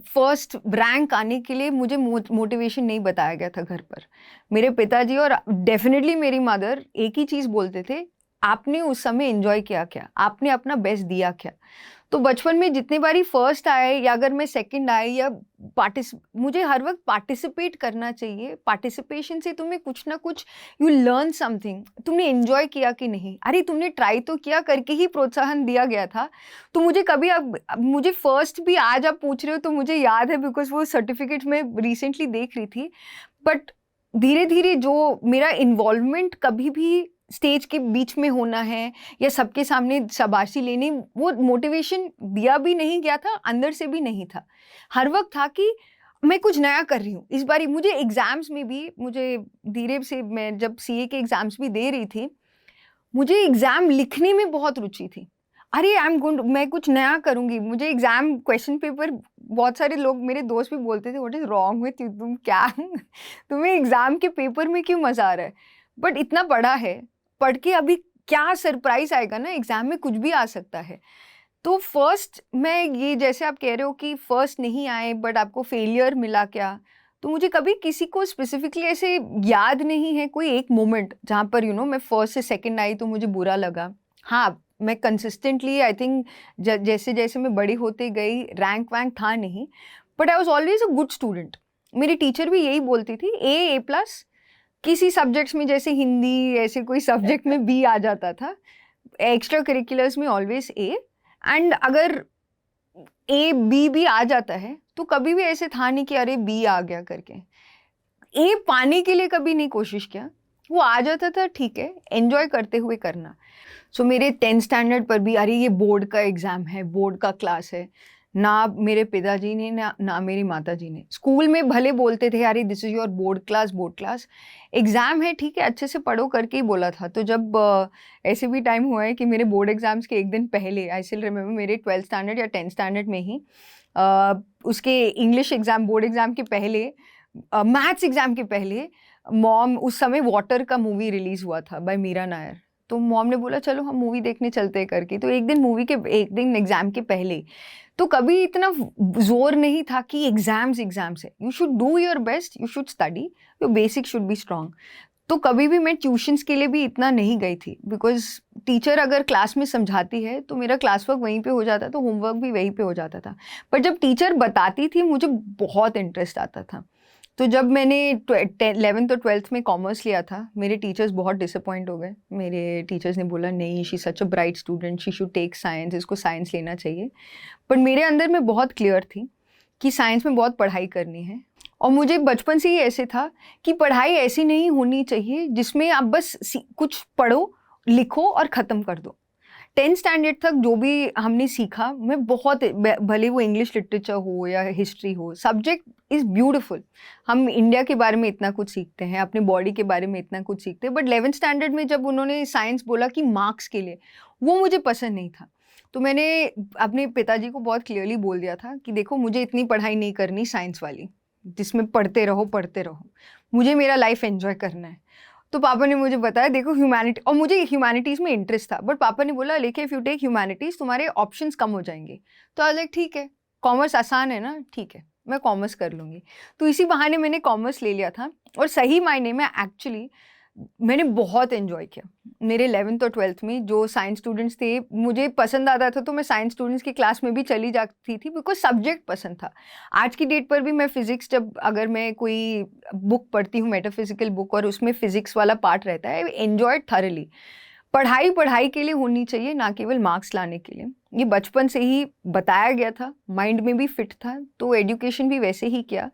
फर्स्ट रैंक आने के लिए मुझे मोटिवेशन नहीं बताया गया था घर पर। मेरे पिताजी और डेफिनेटली मेरी मदर एक ही चीज़ बोलते थे, आपने उस समय एंजॉय किया क्या, आपने अपना बेस्ट दिया क्या। तो बचपन में जितनी बारी फर्स्ट आए या अगर मैं सेकंड आए या मुझे हर वक्त पार्टिसिपेट करना चाहिए। पार्टिसिपेशन से तुम्हें कुछ ना कुछ यू लर्न समथिंग। तुमने एंजॉय किया कि नहीं, अरे तुमने ट्राई तो किया करके ही प्रोत्साहन दिया गया था। तो मुझे कभी अब मुझे फर्स्ट भी आज आप पूछ रहे हो तो मुझे याद है, बिकॉज वो सर्टिफिकेट मैं रिसेंटली देख रही थी। बट धीरे धीरे जो मेरा इन्वॉल्वमेंट कभी भी स्टेज के बीच में होना है या सबके सामने शाबाशी लेनी, वो मोटिवेशन दिया भी नहीं गया था, अंदर से भी नहीं था। हर वक्त था कि मैं कुछ नया कर रही हूँ। इस बारी मुझे एग्ज़ाम्स में भी, मुझे धीरे से, मैं जब सीए के एग्ज़ाम्स भी दे रही थी, मुझे एग्ज़ाम लिखने में बहुत रुचि थी। अरे मैं कुछ नया करूँगी। मुझे एग्ज़ाम क्वेश्चन पेपर, बहुत सारे लोग मेरे दोस्त भी बोलते थे what is wrong with you, तुम क्या तुम्हें एग्ज़ाम के पेपर में क्यों मज़ा आ रहा है। बट इतना पढ़ा है, पढ़ के अभी क्या सरप्राइज आएगा ना, एग्जाम में कुछ भी आ सकता है। तो फर्स्ट, मैं ये जैसे आप कह रहे हो कि फर्स्ट नहीं आए बट आपको फेलियर मिला क्या, तो मुझे कभी किसी को स्पेसिफिकली ऐसे याद नहीं है कोई एक मोमेंट जहाँ पर मैं फर्स्ट से सेकंड आई तो मुझे बुरा लगा। हाँ, मैं कंसिस्टेंटली आई थिंक जैसे जैसे मैं बड़ी होती गई, रैंक वैंक था नहीं, but I was always a good student. मेरी टीचर भी यही बोलती थी, ए प्लस, किसी सब्जेक्ट्स में जैसे हिंदी, ऐसे कोई सब्जेक्ट में बी आ जाता था, एक्स्ट्रा करिकुलर्स में ऑलवेज ए। एंड अगर ए बी भी आ जाता है तो कभी भी ऐसे था नहीं कि अरे बी आ गया करके, ए पाने के लिए कभी नहीं कोशिश किया, वो आ जाता था, ठीक है, एंजॉय करते हुए करना। सो मेरे 10th स्टैंडर्ड पर भी अरे ये बोर्ड का एग्ज़ाम है, बोर्ड का क्लास है, ना मेरे पिताजी ने ना मेरी माताजी ने स्कूल में भले बोलते थे अरे this is your board class, exam है ठीक है अच्छे से पढ़ो करके ही बोला था। तो जब ऐसे भी टाइम हुआ है कि मेरे बोर्ड एग्ज़ाम्स के एक दिन पहले, आई स्टिल रिमेंबर, मेरे 12th स्टैंडर्ड या 10th स्टैंडर्ड में ही उसके इंग्लिश एग्ज़ाम, बोर्ड एग्ज़ाम के पहले, मैथ्स एग्ज़ाम के पहले, मॉम, उस समय वाटर का मूवी रिलीज़ हुआ था बाय मीरा नायर, तो मॉम ने बोला चलो हम मूवी देखने चलते हैं करके। तो एक दिन एग्ज़ाम के पहले, तो कभी इतना जोर नहीं था कि एग्ज़ाम्स है, you should do your best, you should study, your basic should be strong. तो कभी भी मैं ट्यूशन्स के लिए भी इतना नहीं गई थी, बिकॉज टीचर अगर क्लास में समझाती है तो मेरा क्लास वर्क वहीं पे हो जाता था, होमवर्क भी वहीं पे हो जाता था। पर जब टीचर बताती थी मुझे बहुत इंटरेस्ट आता था। तो जब मैंने 11th और 12th में कॉमर्स लिया था, मेरे टीचर्स बहुत डिसअपॉइंट हो गए। मेरे टीचर्स ने बोला नहीं, she such a bright student, she should take science, इसको साइंस लेना चाहिए। पर मेरे अंदर में बहुत क्लियर थी कि साइंस में बहुत पढ़ाई करनी है, और मुझे बचपन से ही ऐसे था कि पढ़ाई ऐसी नहीं होनी चाहिए जिसमें आप बस कुछ पढ़ो, लिखो और ख़त्म कर दो। 10th स्टैंडर्ड तक जो भी हमने सीखा, मैं बहुत, भले वो इंग्लिश लिटरेचर हो या हिस्ट्री हो, सब्जेक्ट इज़ ब्यूटिफुल। हम इंडिया के बारे में इतना कुछ सीखते हैं, अपने बॉडी के बारे में इतना कुछ सीखते हैं, बट 11th स्टैंडर्ड में जब उन्होंने साइंस बोला कि मार्क्स के लिए, वो मुझे पसंद नहीं था। तो मैंने अपने पिताजी को बहुत क्लियरली बोल दिया था कि देखो मुझे इतनी पढ़ाई नहीं करनी साइंस वाली, जिसमें पढ़ते रहो, मुझे मेरा लाइफ एंजॉय करना है। तो पापा ने मुझे बताया देखो ह्यूमैनिटी, और मुझे ह्यूमैनिटीज़ में इंटरेस्ट था, बट पापा ने बोला लेके इफ़ यू टेक ह्यूमैनिटीज़ तुम्हारे ऑप्शंस कम हो जाएंगे। तो आई लाइक ठीक है, कॉमर्स आसान है ना, ठीक है मैं कॉमर्स कर लूँगी। तो इसी बहाने मैंने कॉमर्स ले लिया था, और सही मायने में एक्चुअली मैंने बहुत एंजॉय किया। मेरे 11th और 12th में जो साइंस स्टूडेंट्स थे, मुझे पसंद आता था तो मैं साइंस स्टूडेंट्स की क्लास में भी चली जाती थी, बिकॉज सब्जेक्ट पसंद था। आज की डेट पर भी मैं फिज़िक्स, जब अगर मैं कोई बुक पढ़ती हूँ, मेटाफिजिकल बुक, और उसमें फिज़िक्स वाला पार्ट रहता है, आई एंजॉयड थॉरली। पढ़ाई के लिए होनी चाहिए, ना केवल मार्क्स लाने के लिए। ये बचपन से ही बताया गया था, माइंड में भी फिट था, तो एजुकेशन भी वैसे ही किया।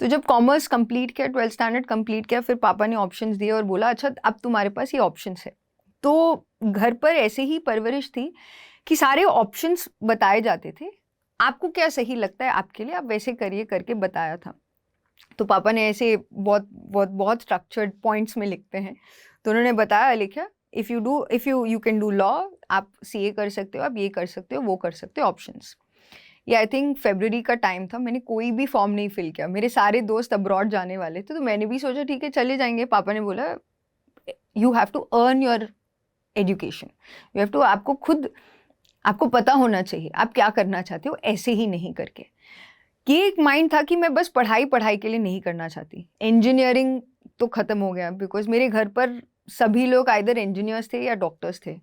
तो जब कॉमर्स कंप्लीट किया, 12th स्टैंडर्ड कंप्लीट किया, फिर पापा ने ऑप्शंस दिए और बोला अच्छा अब तुम्हारे पास ये ऑप्शंस है। तो घर पर ऐसे ही परवरिश थी कि सारे ऑप्शंस बताए जाते थे, आपको क्या सही लगता है आपके लिए, आप वैसे करिए करके बताया था। तो पापा ने ऐसे बहुत स्ट्रक्चर्ड पॉइंट्स में लिखते हैं, तो उन्होंने बताया, लिखा if you can do law, आप CA कर सकते हो, आप ये कर सकते हो, वो कर सकते हो, ऑप्शंस। ये आई थिंक फरवरी का टाइम था, मैंने कोई भी फॉर्म नहीं फिल किया। मेरे सारे दोस्त अब्रॉड जाने वाले थे, तो मैंने भी सोचा ठीक है चले जाएंगे। पापा ने बोला you have to earn your education, you have to, आपको पता होना चाहिए आप क्या करना चाहते हो, ऐसे ही नहीं करके। ये एक माइंड था कि मैं बस पढ़ाई के लिए नहीं करना चाहती। इंजीनियरिंग तो ख़त्म हो गया, बिकॉज मेरे घर पर सभी लोग आइदर इंजीनियर्स थे या डॉक्टर्स थे।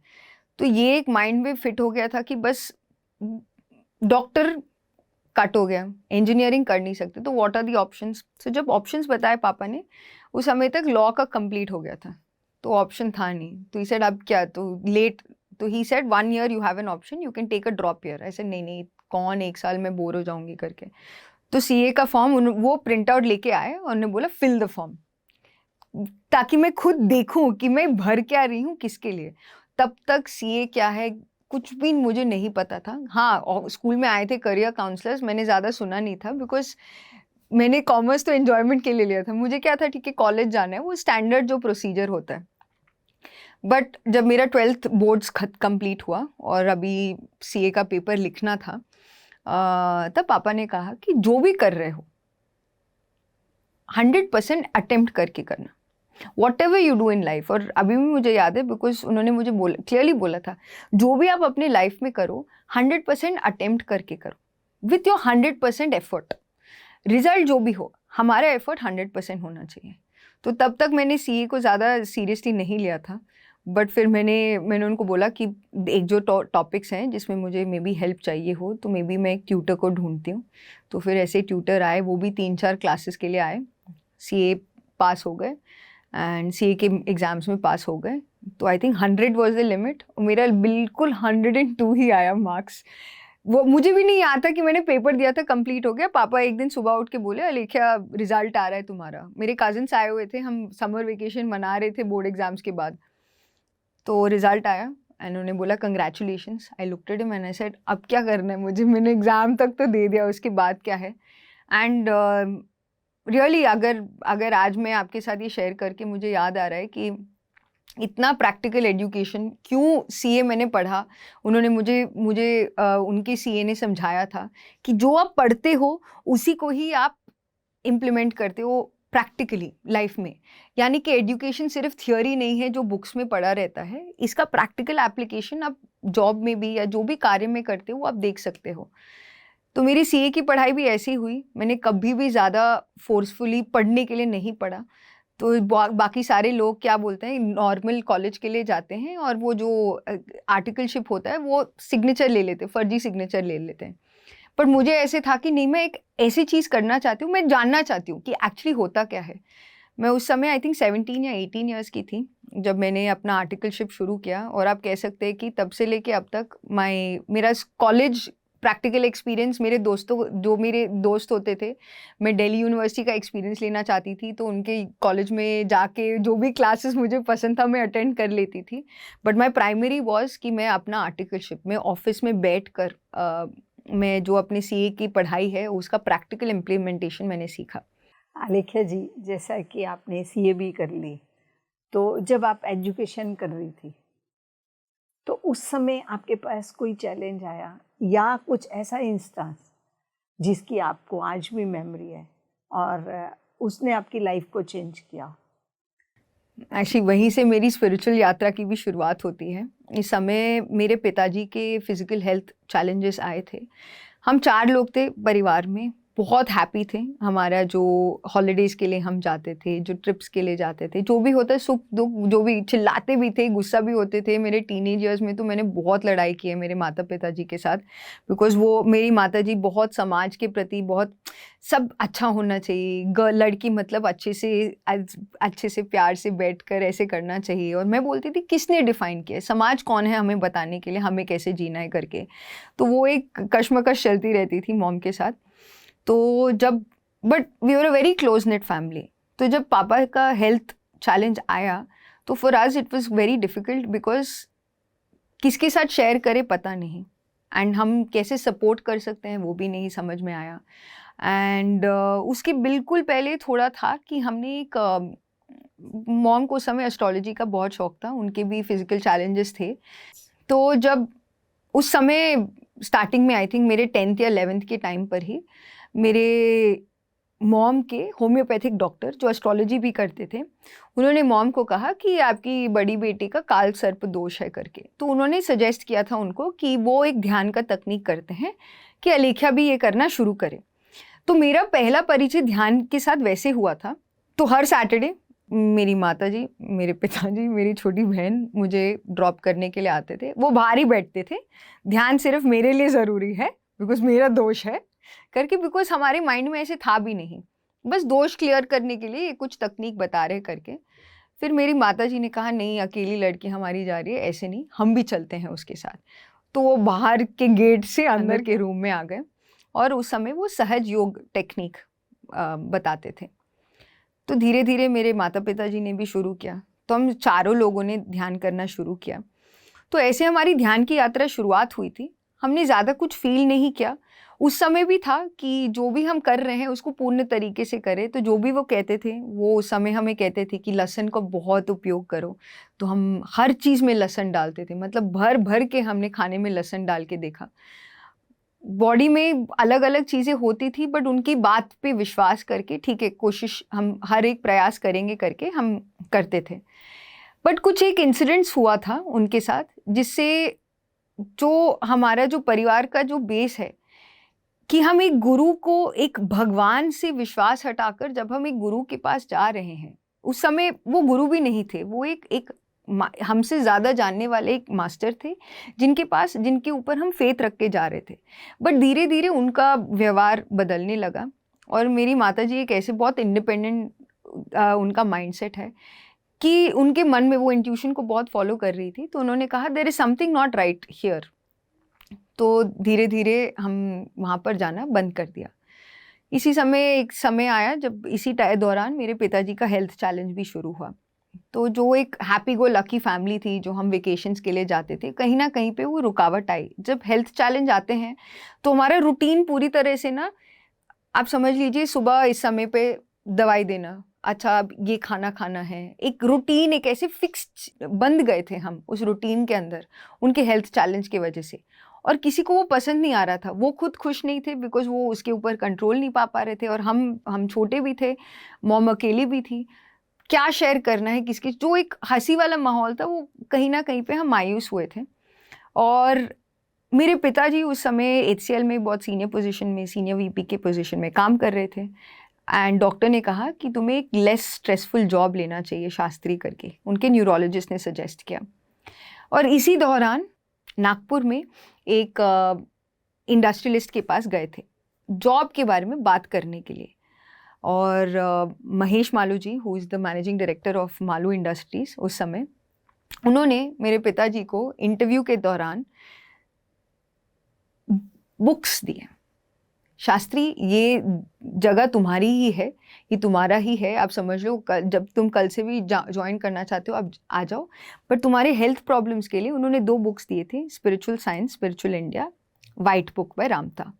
तो ये एक माइंड में फिट हो गया था कि बस डॉक्टर कट हो गया, इंजीनियरिंग कर नहीं सकते, तो व्हाट आर दी ऑप्शंस। सो जब ऑप्शंस बताए पापा ने, उस समय तक लॉ का कंप्लीट हो गया था, तो ऑप्शन था नहीं। तो ही सेड अब क्या, तो लेट, तो he said 1 year you have an option, you can take a drop year. ऐसे नहीं कौन 1 साल में बोर हो जाऊंगी करके। तो CA का फॉर्म वो प्रिंट आउट लेके आए और उन्होंने बोला फिल द फॉर्म, ताकि मैं खुद देखूं कि मैं भर क्या रही हूँ, किसके लिए। तब तक CA क्या है कुछ भी मुझे नहीं पता था। हाँ, स्कूल में आए थे करियर काउंसलर्स, मैंने ज़्यादा सुना नहीं था, बिकॉज मैंने कॉमर्स तो एन्जॉयमेंट के लिए लिया था। मुझे क्या था, ठीक है कॉलेज जाना है, वो स्टैंडर्ड जो प्रोसीजर होता है। बट जब मेरा 12th बोर्ड्स कंप्लीट हुआ और अभी CA का पेपर लिखना था, तब पापा ने कहा कि जो भी कर रहे हो 100% अटेम्प्ट करके करना, what ever you do in life. और अभी भी मुझे याद है, बिकॉज उन्होंने मुझे क्लियरली बोला था, जो भी आप अपने लाइफ में करो 100% अटेम्प्ट करके करो, विथ योर 100% एफर्ट। रिजल्ट जो भी हो, हमारा एफर्ट 100% होना चाहिए। तो तब तक मैंने CA को ज़्यादा सीरियसली नहीं लिया था, बट फिर मैंने उनको बोला कि एक जो टॉपिक्स हैं जिसमें मुझे मे बी हेल्प चाहिए हो तो मे बी मैं एक ट्यूटर को ढूंढती हूँ। तो फिर ऐसे ट्यूटर आए, वो भी 3-4 क्लासेस के लिए आए, CA पास हो गए एंड CA के एग्ज़ाम्स में पास हो गए। तो I think 100 was the limit, मेरा बिल्कुल 102 ही आया मार्क्स। वो मुझे भी नहीं याद था कि मैंने पेपर दिया था, कंप्लीट हो गया। पापा एक दिन सुबह उठ के बोले, अलेख्या रिजल्ट आ रहा है तुम्हारा। मेरे कजिन्स आए हुए थे, हम समर वेकेशन मना रहे थे बोर्ड एग्जाम्स के बाद। तो रिजल्ट आया एंड उन्होंने बोला congratulations. I looked at him and I said अब क्या करना है मुझे, मैंने एग्ज़ाम तक तो दे दिया, उसके बाद क्या है। एंड रियली अगर आज मैं आपके साथ ये शेयर करके मुझे याद आ रहा है कि इतना प्रैक्टिकल एजुकेशन क्यों CA मैंने पढ़ा। उन्होंने मुझे उनके CA ने समझाया था कि जो आप पढ़ते हो उसी को ही आप इम्प्लीमेंट करते हो प्रैक्टिकली लाइफ में। यानी कि एजुकेशन सिर्फ थियोरी नहीं है जो बुक्स में पढ़ा रहता है, इसका प्रैक्टिकल एप्लीकेशन आप जॉब में भी या जो भी कार्य में करते हो आप देख सकते हो। तो मेरी CA की पढ़ाई भी ऐसी हुई, मैंने कभी भी ज़्यादा फोर्सफुली पढ़ने के लिए नहीं पढ़ा। तो बाकी सारे लोग क्या बोलते हैं, नॉर्मल कॉलेज के लिए जाते हैं और वो जो आर्टिकलशिप होता है वो सिग्नेचर ले लेते हैं, फर्जी सिग्नेचर ले लेते हैं। पर मुझे ऐसे था कि नहीं, मैं एक ऐसी चीज़ करना चाहती हूँ, मैं जानना चाहती हूँ कि एक्चुअली होता क्या है। मैं उस समय आई थिंक 17 या 18 ईयर्स की थी जब मैंने अपना आर्टिकलशिप शुरू किया। और आप कह सकते हैं कि तब से लेके अब तक मेरा कॉलेज प्रैक्टिकल एक्सपीरियंस, मेरे दोस्त होते थे, मैं दिल्ली यूनिवर्सिटी का एक्सपीरियंस लेना चाहती थी तो उनके कॉलेज में जाके जो भी क्लासेस मुझे पसंद था मैं अटेंड कर लेती थी। बट माय प्राइमरी वाज कि मैं अपना आर्टिकलशिप में ऑफिस में बैठ कर मैं जो अपने CA की पढ़ाई है उसका प्रैक्टिकल इम्प्लीमेंटेशन मैंने सीखा। आलेख्या जी, जैसा कि आपने CA भी कर ली, तो जब आप एजुकेशन कर रही थी तो उस समय आपके पास कोई चैलेंज आया या कुछ ऐसा इंस्टेंस जिसकी आपको आज भी मेमोरी है और उसने आपकी लाइफ को चेंज किया? एक्चुअली वहीं से मेरी स्पिरिचुअल यात्रा की भी शुरुआत होती है। इस समय मेरे पिताजी के फिज़िकल हेल्थ चैलेंजेस आए थे। हम 4 लोग थे परिवार में, बहुत हैप्पी थे। हमारा जो हॉलीडेज़ के लिए हम जाते थे, जो ट्रिप्स के लिए जाते थे, जो भी होता है सुख दुख, जो भी चिल्लाते भी थे, गुस्सा भी होते थे। मेरे टीनेज ईयर्स में तो मैंने बहुत लड़ाई की है मेरे माता पिताजी के साथ, बिकॉज़ वो मेरी माताजी बहुत समाज के प्रति बहुत सब अच्छा होना चाहिए, लड़की मतलब अच्छे से प्यार से बैठकर ऐसे करना चाहिए। और मैं बोलती थी किसने डिफ़ाइन किया है, समाज कौन है हमें बताने के लिए हमें कैसे जीना है करके। तो वो एक कशमकश चलती रहती थी मॉम के साथ। तो but we were a very close knit family. तो जब पापा का हेल्थ चैलेंज आया तो for us it was very difficult, because किसके साथ शेयर करें पता नहीं, एंड हम कैसे सपोर्ट कर सकते हैं वो भी नहीं समझ में आया। एंड उसके बिल्कुल पहले थोड़ा था कि हमने एक मॉम को उस समय एस्ट्रोलॉजी का बहुत शौक था, उनके भी फिज़िकल चैलेंजेस थे। तो जब उस समय स्टार्टिंग में आई थिंक मेरे 10th या 11th के टाइम पर ही मेरे मॉम के होम्योपैथिक डॉक्टर जो एस्ट्रोलॉजी भी करते थे, उन्होंने मॉम को कहा कि आपकी बड़ी बेटी का काल सर्प दोष है करके। तो उन्होंने सजेस्ट किया था उनको कि वो एक ध्यान का तकनीक करते हैं कि अलेख्या भी ये करना शुरू करे। तो मेरा पहला परिचय ध्यान के साथ वैसे हुआ था। तो हर सैटरडे मेरी माताजी, मेरे पिताजी, मेरी छोटी बहन मुझे ड्रॉप करने के लिए आते थे। वो बाहर ही बैठते थे, ध्यान सिर्फ मेरे लिए ज़रूरी है बिकॉज मेरा दोष है करके, बिकॉज हमारे माइंड में ऐसे था भी नहीं, बस दोष क्लियर करने के लिए कुछ तकनीक बता रहे करके। फिर मेरी माताजी ने कहा नहीं, अकेली लड़की हमारी जा रही है, ऐसे नहीं, हम भी चलते हैं उसके साथ। तो वो बाहर के गेट से अंदर के रूम में आ गए और उस समय वो सहज योग टेक्निक बताते थे। तो धीरे धीरे मेरे माता पिताजी ने भी शुरू किया, तो हम चारों लोगों ने ध्यान करना शुरू किया। तो ऐसे हमारी ध्यान की यात्रा शुरुआत हुई थी। हमने ज़्यादा कुछ फील नहीं किया। उस समय भी था कि जो भी हम कर रहे हैं उसको पूर्ण तरीके से करें। तो जो भी वो कहते थे, वो उस समय हमें कहते थे कि लहसुन का बहुत उपयोग करो। तो हम हर चीज़ में लहसुन डालते थे, मतलब भर भर के हमने खाने में लहसुन डाल के देखा। बॉडी में अलग अलग चीज़ें होती थी, बट उनकी बात पे विश्वास करके ठीक है, कोशिश हम हर एक प्रयास करेंगे करके हम करते थे। बट कुछ एक इंसिडेंट्स हुआ था उनके साथ, जिससे जो हमारा जो परिवार का जो बेस है कि हम एक गुरु को, एक भगवान से विश्वास हटाकर जब हम एक गुरु के पास जा रहे हैं, उस समय वो गुरु भी नहीं थे, वो एक हमसे ज़्यादा जानने वाले एक मास्टर थे जिनके ऊपर हम फेथ रख के जा रहे थे। बट धीरे धीरे उनका व्यवहार बदलने लगा और मेरी माताजी एक ऐसे बहुत इंडिपेंडेंट उनका माइंडसेट है कि उनके मन में वो इंट्यूशन को बहुत फॉलो कर रही थी। तो उन्होंने कहा there is something not right here. तो धीरे धीरे हम वहाँ पर जाना बंद कर दिया। इसी समय एक समय आया जब इसी दौरान मेरे पिताजी का हेल्थ चैलेंज भी शुरू हुआ। तो जो एक हैप्पी गो लकी फैमिली थी, जो हम वेकेशंस के लिए जाते थे, कहीं ना कहीं पे वो रुकावट आई। जब हेल्थ चैलेंज आते हैं तो हमारा रूटीन पूरी तरह से ना, आप समझ लीजिए सुबह इस समय पे दवाई देना, अच्छा अब ये खाना खाना है, एक रूटीन, एक ऐसे फिक्स बंध गए थे हम उस रूटीन के अंदर उनके हेल्थ चैलेंज की वजह से। और किसी को वो पसंद नहीं आ रहा था, वो खुद खुश नहीं थे बिकॉज वो उसके ऊपर कंट्रोल नहीं पा रहे थे। और हम छोटे भी थे, मॉम अकेली भी थी, क्या शेयर करना है किसके, जो एक हंसी वाला माहौल था वो कहीं ना कहीं पे हम मायूस हुए थे। और मेरे पिताजी उस समय HCL में बहुत सीनियर पोजीशन में, सीनियर VP के पोजीशन में काम कर रहे थे। एंड डॉक्टर ने कहा कि तुम्हें एक लेस स्ट्रेसफुल जॉब लेना चाहिए शास्त्री करके, उनके न्यूरोलॉजिस्ट ने सजेस्ट किया। और इसी दौरान नागपुर में एक इंडस्ट्रियलिस्ट के पास गए थे जॉब के बारे में बात करने के लिए। और Mahesh Malu ji, who is the managing director of Malu industries उस समय, उन्होंने मेरे पिताजी को इंटरव्यू के दौरान बुक्स दिए। शास्त्री, ये जगह तुम्हारी ही है, ये तुम्हारा ही है, आप समझ लो, जब तुम कल से भी ज्वाइन करना चाहते हो अब आ जाओ। पर तुम्हारे हेल्थ प्रॉब्लम्स के लिए उन्होंने 2 बुक्स दिए थे, spiritual science, spiritual India, white book by Ramta,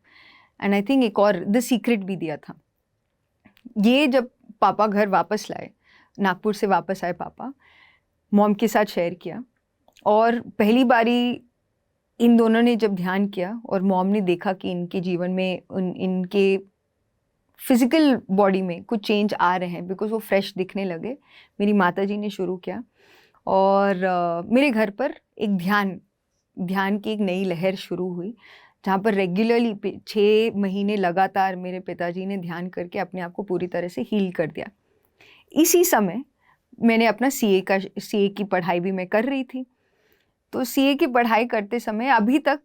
and I think एक और द सीक्रेट भी दिया था। ये जब पापा घर वापस लाए, नागपुर से वापस आए पापा, मॉम के साथ शेयर किया। और पहली बारी इन दोनों ने जब ध्यान किया और मॉम ने देखा कि इनके जीवन में इनके फिजिकल बॉडी में कुछ चेंज आ रहे हैं, बिकॉज वो फ्रेश दिखने लगे, मेरी माताजी ने शुरू किया। और मेरे घर पर एक ध्यान की एक नई लहर शुरू हुई, जहाँ पर रेगुलरली 6 महीने लगातार मेरे पिताजी ने ध्यान करके अपने आप को पूरी तरह से हील कर दिया। इसी समय मैंने अपना CA की पढ़ाई भी मैं कर रही थी। तो CA की पढ़ाई करते समय अभी तक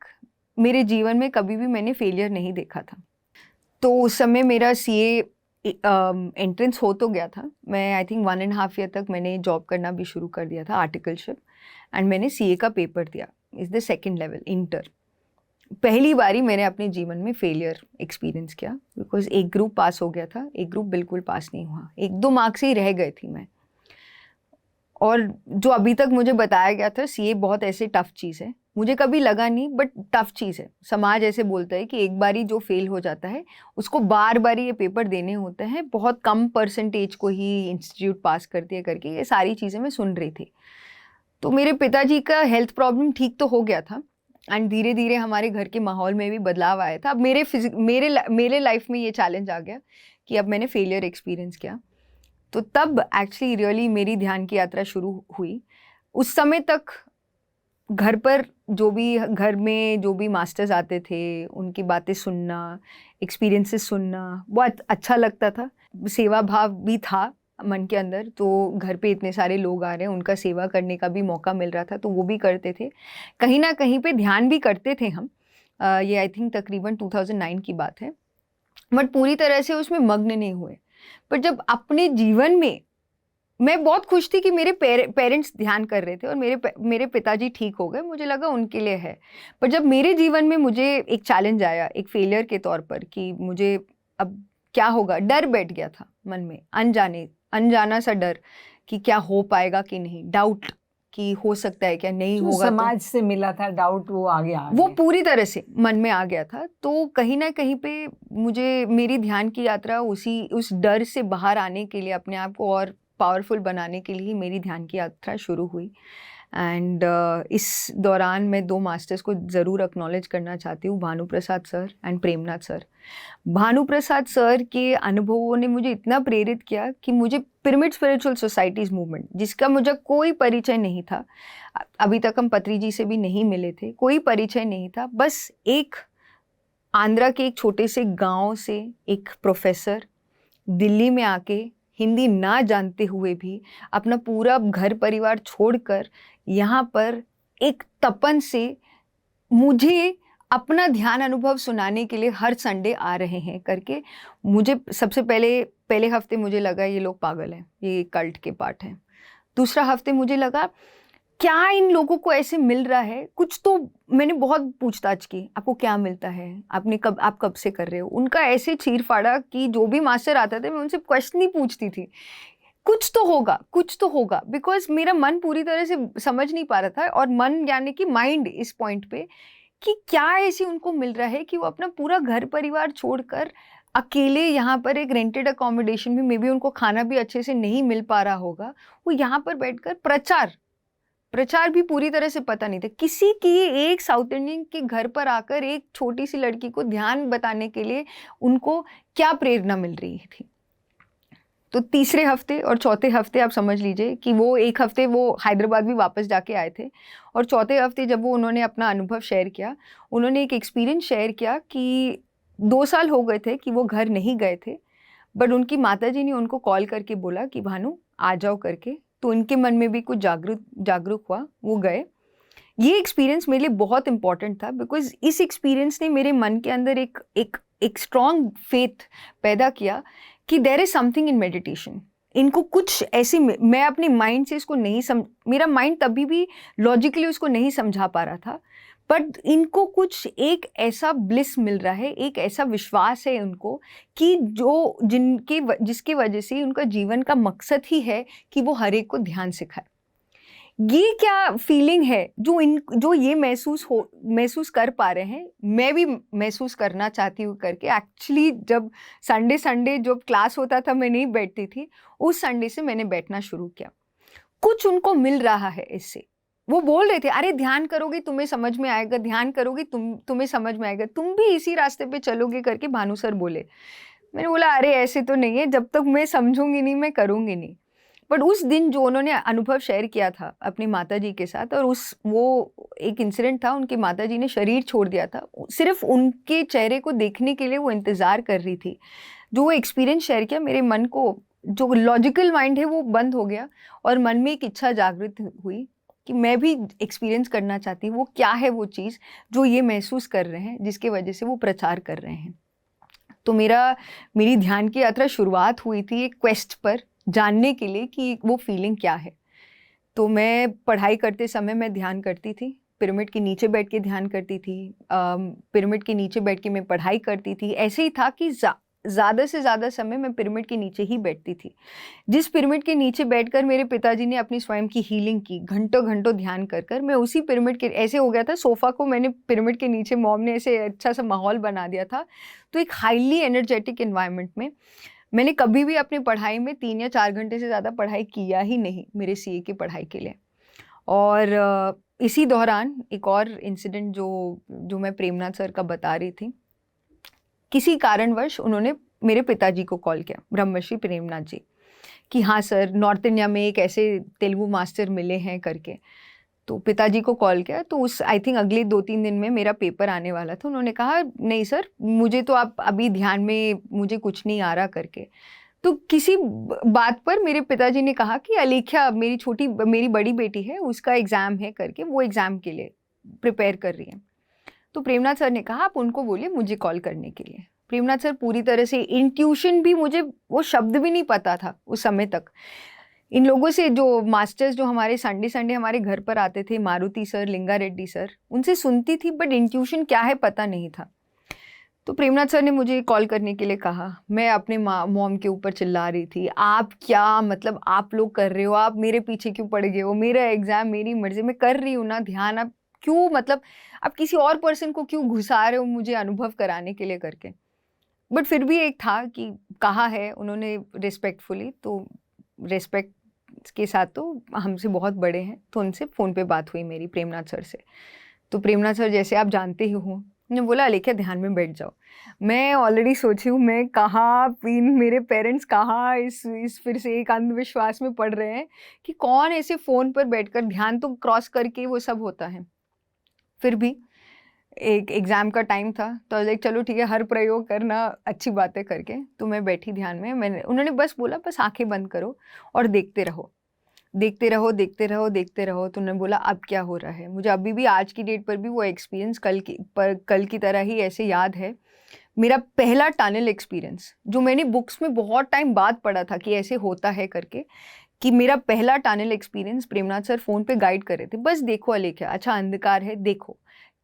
मेरे जीवन में कभी भी मैंने फेलियर नहीं देखा था। तो उस समय मेरा CA एंट्रेंस हो तो गया था। मैं आई थिंक 1.5 ईयर तक मैंने जॉब करना भी शुरू कर दिया था, आर्टिकलशिप, एंड मैंने CA का पेपर दिया, is the second level, inter. पहली बारी मैंने अपने जीवन में फेलियर एक्सपीरियंस किया, बिकॉज एक ग्रुप पास हो गया था, एक ग्रुप बिल्कुल पास नहीं हुआ, 1-2 मार्क्स ही रह गए थी मैं। और जो अभी तक मुझे बताया गया था, CA बहुत ऐसे टफ चीज़ है, मुझे कभी लगा नहीं, बट टफ चीज़ है। समाज ऐसे बोलता है कि एक बारी जो फेल हो जाता है उसको बार बार ये पेपर देने होते हैं, बहुत कम परसेंटेज को ही इंस्टीट्यूट पास करती है करके, ये सारी चीज़ें मैं सुन रही थी। तो मेरे पिताजी का हेल्थ प्रॉब्लम ठीक तो हो गया था, एंड धीरे धीरे हमारे घर के माहौल में भी बदलाव आया था। अब मेरे लाइफ में ये चैलेंज आ गया कि अब मैंने फेलियर एक्सपीरियंस किया। तो तब एक्चुअली रियली मेरी ध्यान की यात्रा शुरू हुई। उस समय तक घर में जो भी मास्टर्स आते थे, उनकी बातें सुनना, एक्सपीरियंसेस सुनना बहुत अच्छा लगता था। सेवा भाव भी था मन के अंदर, तो घर पे इतने सारे लोग आ रहे हैं, उनका सेवा करने का भी मौका मिल रहा था, तो वो भी करते थे। कहीं ना कहीं पे ध्यान भी करते थे हम। ये आई थिंक तकरीबन 2009 की बात है, बट पूरी तरह से उसमें मग्न नहीं हुए। पर जब अपने जीवन में, मैं बहुत खुश थी कि मेरे पेरेंट्स ध्यान कर रहे थे और मेरे पिताजी ठीक हो गए, मुझे लगा उनके लिए है। पर जब मेरे जीवन में मुझे एक चैलेंज आया, एक फेलियर के तौर पर, कि मुझे अब क्या होगा, डर बैठ गया था मन में, अनजाना सा डर कि क्या हो पाएगा कि नहीं, डाउट कि हो सकता है क्या नहीं होगा। समाज से मिला था डाउट, वो आ गया। वो पूरी तरह से मन में आ गया था। तो कहीं ना कहीं पे मुझे मेरी ध्यान की यात्रा उस डर से बाहर आने के लिए, अपने आप को और पावरफुल बनाने के लिए मेरी ध्यान की यात्रा शुरू हुई। एंड इस दौरान मैं 2 मास्टर्स को ज़रूर एक्नॉलेज करना चाहती हूँ, Bhanuprasad sir and Premnath sir. Bhanuprasad sir के अनुभवों ने मुझे इतना प्रेरित किया कि मुझे पिरामिड स्पिरिचुअल सोसाइटीज़ मूवमेंट, जिसका मुझे कोई परिचय नहीं था, अभी तक हम पत्री जी से भी नहीं मिले थे, कोई परिचय नहीं था, बस एक आंध्रा के एक छोटे से गांव से एक प्रोफेसर दिल्ली में आके हिंदी ना जानते हुए भी अपना पूरा घर परिवार छोड़कर यहाँ पर एक तपन से मुझे अपना ध्यान अनुभव सुनाने के लिए हर संडे आ रहे हैं करके, मुझे सबसे पहले हफ्ते मुझे लगा ये लोग पागल हैं, ये कल्ट के पार्ट हैं। दूसरा हफ्ते मुझे लगा क्या इन लोगों को ऐसे मिल रहा है कुछ, तो मैंने बहुत पूछताछ की, आपको क्या मिलता है, आप कब से कर रहे हो। उनका ऐसे चीर फाड़ा कि जो भी मास्टर आता था मैं उनसे क्वेश्चन ही पूछती थी, कुछ तो होगा, बिकॉज मेरा मन पूरी तरह से समझ नहीं पा रहा था। और मन यानी कि माइंड इस पॉइंट पे कि क्या ऐसे उनको मिल रहा है कि वो अपना पूरा घर परिवार छोड़कर अकेले यहाँ पर एक रेंटेड अकोमोडेशन में, मे बी उनको खाना भी अच्छे से नहीं मिल पा रहा होगा, वो यहाँ पर बैठकर प्रचार भी पूरी तरह से पता नहीं था किसी की, एक साउथ इंडियन के घर पर आकर एक छोटी सी लड़की को ध्यान बताने के लिए उनको क्या प्रेरणा मिल रही थी। तो तीसरे हफ्ते और चौथे हफ्ते आप समझ लीजिए कि वो एक हफ्ते वो हैदराबाद भी वापस जाके आए थे, और चौथे हफ्ते जब वो उन्होंने अपना अनुभव शेयर किया, उन्होंने एक एक्सपीरियंस शेयर किया कि 2 साल हो गए थे कि वो घर नहीं गए थे, बट उनकी माताजी ने उनको कॉल करके बोला कि भानु आ जाओ करके, तो उनके मन में भी कुछ जागरूक हुआ, वो गए। ये एक्सपीरियंस मेरे लिए बहुत इंपॉर्टेंट था, बिकॉज इस एक्सपीरियंस ने मेरे मन के अंदर एक स्ट्रॉन्ग फेथ पैदा किया कि there is something in meditation. इनको कुछ ऐसी, मैं अपने माइंड से इसको नहीं मेरा माइंड तभी भी लॉजिकली उसको नहीं समझा पा रहा था, बट इनको कुछ एक ऐसा ब्लिस मिल रहा है, एक ऐसा विश्वास है उनको कि जिसकी वजह से उनका जीवन का मकसद ही है कि वो हर एक को ध्यान सिखाए। ये क्या फीलिंग है जो ये महसूस कर पा रहे हैं, मैं भी महसूस करना चाहती हूँ करके। एक्चुअली जब संडे जब क्लास होता था मैं नहीं बैठती थी, उस संडे से मैंने बैठना शुरू किया। कुछ उनको मिल रहा है इससे। वो बोल रहे थे अरे ध्यान करोगे तुम्हें समझ में आएगा, ध्यान करोगे तुम्हें समझ में आएगा, तुम भी इसी रास्ते पे चलोगे करके भानु सर बोले। मैंने बोला अरे ऐसे तो नहीं है, जब तक मैं समझूंगी नहीं मैं करूँगी नहीं। बट उस दिन जो उन्होंने अनुभव शेयर किया था अपनी माताजी के साथ, और वो एक इंसिडेंट था, उनकी माताजी ने शरीर छोड़ दिया था, सिर्फ उनके चेहरे को देखने के लिए वो इंतज़ार कर रही थी। जो वो एक्सपीरियंस शेयर किया, मेरे मन को जो लॉजिकल माइंड है वो बंद हो गया, और मन में एक इच्छा जागृत हुई कि मैं भी एक्सपीरियंस करना चाहती हूँ। वो क्या है वो चीज़ जो ये महसूस कर रहे हैं, जिसके वजह से वो प्रचार कर रहे हैं। तो मेरी ध्यान की यात्रा शुरुआत हुई थी एक क्वेस्ट पर, जानने के लिए कि वो फीलिंग क्या है। तो मैं पढ़ाई करते समय मैं ध्यान करती थी, पिरामिड के नीचे बैठ के ध्यान करती थी, पिरामिड के नीचे बैठ के मैं पढ़ाई करती थी। ऐसे ही था कि ज़्यादा से ज़्यादा समय मैं पिरामिड के नीचे ही बैठती थी। जिस पिरामिड के नीचे बैठकर मेरे पिताजी ने अपनी स्वयं की हीलिंग की, घंटों घंटों ध्यान कर मैं उसी पिरामिड के, ऐसे हो गया था सोफ़ा को मैंने पिरामिड के नीचे, मॉम ने ऐसे अच्छा सा माहौल बना दिया था। तो एक हाईली एनर्जेटिक इन्वायरमेंट में मैंने कभी भी अपनी पढ़ाई में 3 या 4 घंटे से ज़्यादा पढ़ाई किया ही नहीं मेरे सीए की पढ़ाई के लिए। और इसी दौरान एक और इंसिडेंट जो मैं प्रेमनाथ सर का बता रही थी, किसी कारणवश उन्होंने मेरे पिताजी को कॉल किया, ब्रह्मश्री प्रेमनाथ जी, कि हाँ सर नॉर्थ इंडिया में एक ऐसे तेलुगु मास्टर मिले हैं करके। तो पिताजी को कॉल किया, तो उस आई थिंक अगले 2-3 दिन में मेरा पेपर आने वाला था। उन्होंने कहा नहीं सर मुझे तो आप अभी ध्यान में मुझे कुछ नहीं आ रहा करके। तो किसी बात पर मेरे पिताजी ने कहा कि अलेख्या मेरी बड़ी बेटी है, उसका एग्ज़ाम है करके, वो एग्ज़ाम के लिए प्रिपेयर कर रही है। तो प्रेमनाथ सर ने कहा आप उनको बोलिए मुझे कॉल करने के लिए। प्रेमनाथ सर पूरी तरह से इंट्यूशन भी, मुझे वो शब्द भी नहीं पता था उस समय तक। इन लोगों से जो मास्टर्स जो हमारे संडे हमारे घर पर आते थे, मारुति सर, लिंगा रेड्डी सर, उनसे सुनती थी, बट इंट्यूशन क्या है पता नहीं था। तो प्रेमनाथ सर ने मुझे कॉल करने के लिए कहा। मैं अपने मॉम के ऊपर चिल्ला रही थी, आप क्या मतलब आप लोग कर रहे हो, आप मेरे पीछे क्यों पड़ गए हो, मेरा एग्ज़ाम मेरी मर्जी, मैं कर रही हूँ ना ध्यान, आप क्यों मतलब आप किसी और पर्सन को क्यों घुसा रहे हो मुझे अनुभव कराने के लिए करके। बट फिर भी एक था कि कहा है उन्होंने रिस्पेक्टफुली, तो रिस्पेक्ट के साथ तो हमसे बहुत बड़े हैं, तो उनसे फ़ोन पे बात हुई मेरी प्रेमनाथ सर से। तो प्रेमनाथ सर जैसे आप जानते ही हो, उन्होंने बोला अलेख्या ध्यान में बैठ जाओ। मैं ऑलरेडी सोची हूँ मैं कहाँ, मेरे पेरेंट्स कहाँ इस फिर से एक अंधविश्वास में पड़ रहे हैं कि कौन ऐसे फ़ोन पर बैठकर ध्यान, तो क्रॉस करके वो सब होता है। फिर भी एक एग्ज़ाम का टाइम था, तो लाइक चलो ठीक है, हर प्रयोग करना अच्छी बात है करके। तो मैं बैठी ध्यान में, उन्होंने बस बोला बस आंखें बंद करो और देखते रहो, देखते रहो, देखते रहो, देखते रहो। तो उन्होंने बोला अब क्या हो रहा है। मुझे अभी भी आज की डेट पर भी वो एक्सपीरियंस कल की तरह ही ऐसे याद है। मेरा पहला टनल एक्सपीरियंस, जो मैंने बुक्स में बहुत टाइम बाद पढ़ा था कि ऐसे होता है करके, कि मेरा पहला tunnel experience Premnath sir phone पे गाइड कर रहे थे, बस देखो अलेख्या, अच्छा अंधकार है, देखो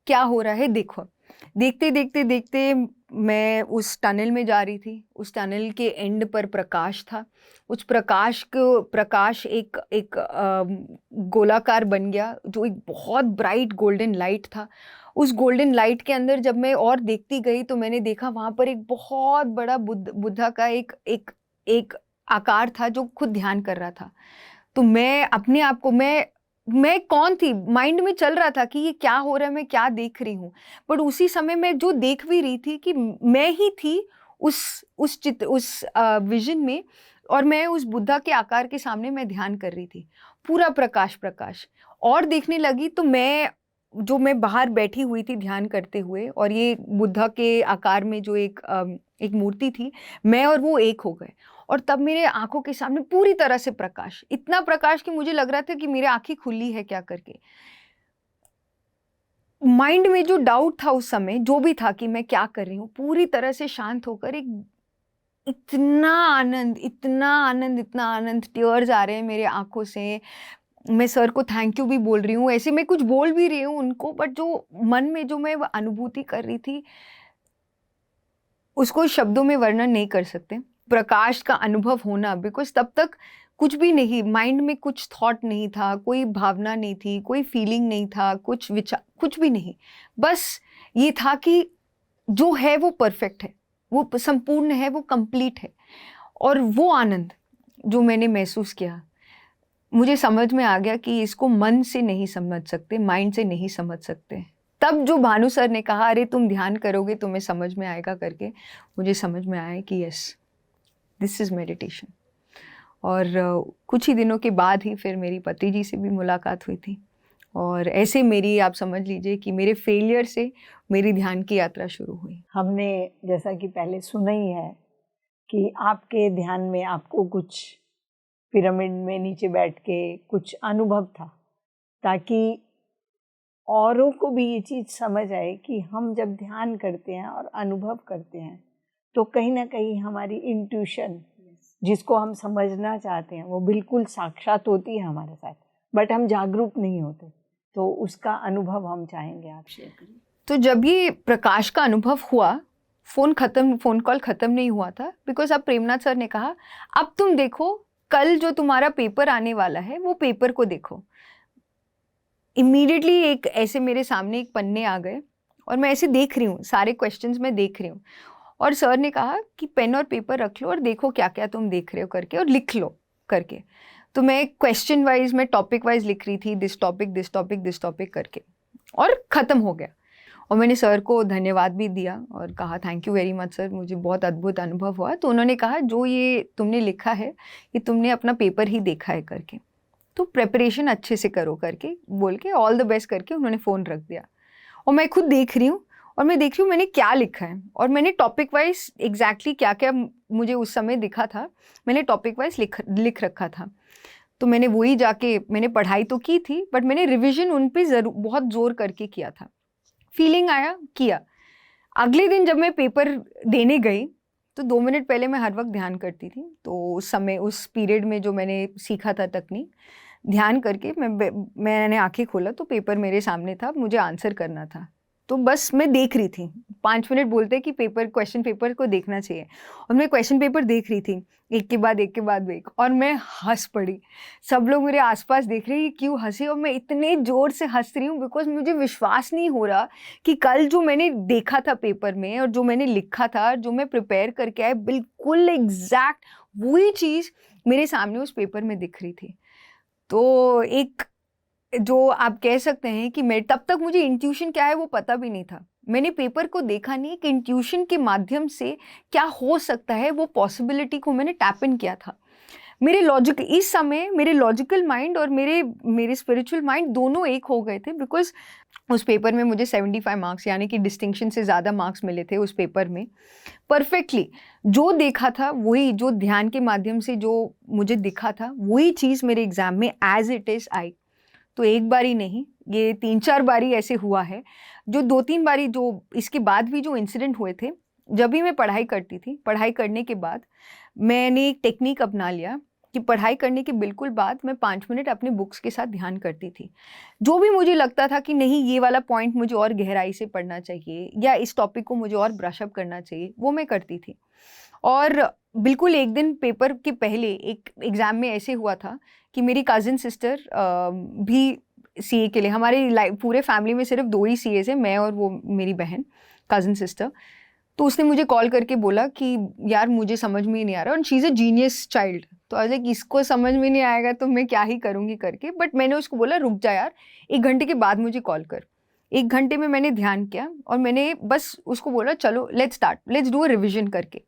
क्या हो रहा है, देखो। देखते देखते देखते मैं उस टनल में जा रही थी। उस टनल के एंड पर प्रकाश था। उस प्रकाश एक एक गोलाकार बन गया, जो एक बहुत ब्राइट गोल्डन लाइट था। उस गोल्डन लाइट के अंदर जब मैं और देखती गई तो मैंने देखा वहाँ पर एक बहुत बड़ा बुद्धा का एक आकार था जो खुद ध्यान कर रहा था। तो मैं अपने आप को, मैं कौन थी, माइंड में चल रहा था कि ये क्या हो रहा है, मैं क्या देख रही हूँ। बट उसी समय मैं जो देख भी रही थी कि मैं ही थी उस विजन में, और मैं उस बुद्धा के आकार के सामने मैं ध्यान कर रही थी। पूरा प्रकाश प्रकाश। और देखने लगी तो मैं बाहर बैठी हुई थी ध्यान करते हुए, और ये बुद्धा के आकार में जो एक मूर्ति थी, मैं और वो एक हो गए। और तब मेरे आंखों के सामने पूरी तरह से प्रकाश, इतना प्रकाश कि मुझे लग रहा था कि मेरी आंखें खुली है क्या करके। माइंड में जो डाउट था उस समय, जो भी था कि मैं क्या कर रही हूँ, पूरी तरह से शांत होकर इतना आनंद, इतना आनंद, इतना आनंद, टीयर्स आ रहे हैं मेरे आंखों से। मैं सर को थैंक यू भी बोल रही हूँ, ऐसे मैं कुछ बोल भी रही हूँ उनको, बट जो मन में जो मैं अनुभूति कर रही थी उसको शब्दों में वर्णन नहीं कर सकते। प्रकाश का अनुभव होना, बिकॉज तब तक कुछ भी नहीं, माइंड में कुछ थॉट नहीं था, कोई भावना नहीं थी, कोई फीलिंग नहीं था, कुछ विचार, कुछ भी नहीं। बस ये था कि जो है वो परफेक्ट है, वो संपूर्ण है, वो कंप्लीट है। और वो आनंद जो मैंने महसूस किया, मुझे समझ में आ गया कि इसको मन से नहीं समझ सकते, माइंड से नहीं समझ सकते। तब जो भानु सर ने कहा अरे तुम ध्यान करोगे तुम्हें समझ में आएगा करके, मुझे समझ में आया कि यस, दिस इज़ मेडिटेशन। और कुछ ही दिनों के बाद ही फिर मेरी पति जी से भी मुलाकात हुई थी, और ऐसे मेरी, आप समझ लीजिए कि मेरे फेलियर से मेरी ध्यान की यात्रा शुरू हुई। हमने जैसा कि पहले सुना ही है कि आपके ध्यान में आपको कुछ पिरामिड में नीचे बैठ के कुछ अनुभव था, ताकि औरों को भी ये चीज़ समझ आए कि हम जब ध्यान करते हैं और अनुभव करते हैं तो कहीं ना कहीं हमारी इंट्यूशन, जिसको हम समझना चाहते हैं, वो बिल्कुल साक्षात होती है हमारे साथ, बट हम जागरूक नहीं होते। तो उसका अनुभव हम चाहेंगे आप शेयर करें। तो जब ये प्रकाश का अनुभव हुआ, फ़ोन कॉल ख़त्म नहीं हुआ था, बिकॉज अब प्रेमनाथ सर ने कहा अब तुम देखो, कल जो तुम्हारा पेपर आने वाला है वो पेपर को देखो। इमीडिएटली एक ऐसे मेरे सामने एक पन्ने आ गए, और मैं ऐसे देख रही हूँ, सारे क्वेश्चंस मैं देख रही हूँ, और सर ने कहा कि पेन और पेपर रख लो और देखो क्या क्या तुम देख रहे हो करके, और लिख लो करके। तो मैं क्वेश्चन वाइज, मैं टॉपिक वाइज लिख रही थी, this topic, this topic, this topic करके, और ख़त्म हो गया। और मैंने सर को धन्यवाद भी दिया और कहा thank you very much sir, मुझे बहुत अद्भुत अनुभव हुआ। तो उन्होंने कहा जो ये तुमने लिखा है ये तुमने अपना पेपर ही देखा है करके, तो प्रेपरेशन अच्छे से करो करके बोल के, ऑल द बेस्ट करके उन्होंने फ़ोन रख दिया। और मैं खुद देख रही हूँ, और मैं देख रही हूँ मैंने क्या लिखा है, और मैंने टॉपिक वाइज एग्जैक्टली क्या क्या मुझे उस समय दिखा था, मैंने टॉपिक वाइज लिख रखा था। तो मैंने वही जाके, मैंने पढ़ाई तो की थी, बट मैंने रिविज़न उन पे बहुत ज़ोर करके किया था। फीलिंग आया, किया। अगले दिन जब मैं पेपर देने गई तो 2 मिनट पहले मैं हर वक्त ध्यान करती थी। तो उस समय, उस पीरियड में जो मैंने सीखा था तकनीक, ध्यान करके मैंने आंखें खोला तो पेपर मेरे सामने था, मुझे आंसर करना था। तो बस मैं देख रही थी, 5 मिनट बोलते कि क्वेश्चन पेपर को देखना चाहिए, और मैं क्वेश्चन पेपर देख रही थी एक के बाद एक, और मैं हंस पड़ी। सब लोग मेरे आसपास देख रहे हैं कि क्यों हंसी, और मैं इतने ज़ोर से हंस रही हूँ बिकॉज मुझे विश्वास नहीं हो रहा कि कल जो मैंने देखा था पेपर में और जो मैंने लिखा था, जो मैं प्रिपेयर करके आए, बिल्कुल एग्जैक्ट वही चीज़ मेरे सामने उस पेपर में दिख रही थी। तो एक, जो आप कह सकते हैं कि मैं, तब तक मुझे इंट्यूशन क्या है वो पता भी नहीं था। मैंने पेपर को देखा नहीं कि इंट्यूशन के माध्यम से क्या हो सकता है, वो पॉसिबिलिटी को मैंने टैप इन किया था। मेरे लॉजिक इस समय मेरे लॉजिकल माइंड और मेरे स्पिरिचुअल माइंड दोनों एक हो गए थे, बिकॉज उस पेपर में मुझे 75 मार्क्स यानी कि डिस्टिंक्शन से ज़्यादा मार्क्स मिले थे उस पेपर में। परफेक्टली जो देखा था वही, जो ध्यान के माध्यम से जो मुझे दिखा था वही चीज़ मेरे एग्ज़ाम में एज इट इज़ आई। तो एक बार ही नहीं, ये 3-4 बारी ऐसे हुआ है। जो 2-3 बारी जो इसके बाद भी जो इंसिडेंट हुए थे, जब भी मैं पढ़ाई करती थी, पढ़ाई करने के बाद मैंने एक टेक्निक अपना लिया कि पढ़ाई करने के बिल्कुल बाद मैं 5 मिनट अपने बुक्स के साथ ध्यान करती थी। जो भी मुझे लगता था कि नहीं ये वाला पॉइंट मुझे और गहराई से पढ़ना चाहिए या इस टॉपिक को मुझे और ब्रश अप करना चाहिए, वो मैं करती थी। और बिल्कुल एक दिन पेपर के पहले एक एग्ज़ाम में ऐसे हुआ था कि मेरी कज़िन सिस्टर भी सीए के लिए, हमारे पूरे फैमिली में सिर्फ 2 ही सीएज़ हैं, मैं और वो मेरी बहन कज़िन सिस्टर। तो उसने मुझे कॉल करके बोला कि यार मुझे समझ में ही नहीं आ रहा, और she is a genius child. तो आज लाइक इसको समझ में नहीं आएगा तो मैं क्या ही करूँगी करके, बट मैंने उसको बोला रुक जा यार, 1 घंटे के बाद मुझे कॉल कर। 1 घंटे में मैंने ध्यान किया और मैंने बस उसको बोला चलो let's start, let's do a revision करके।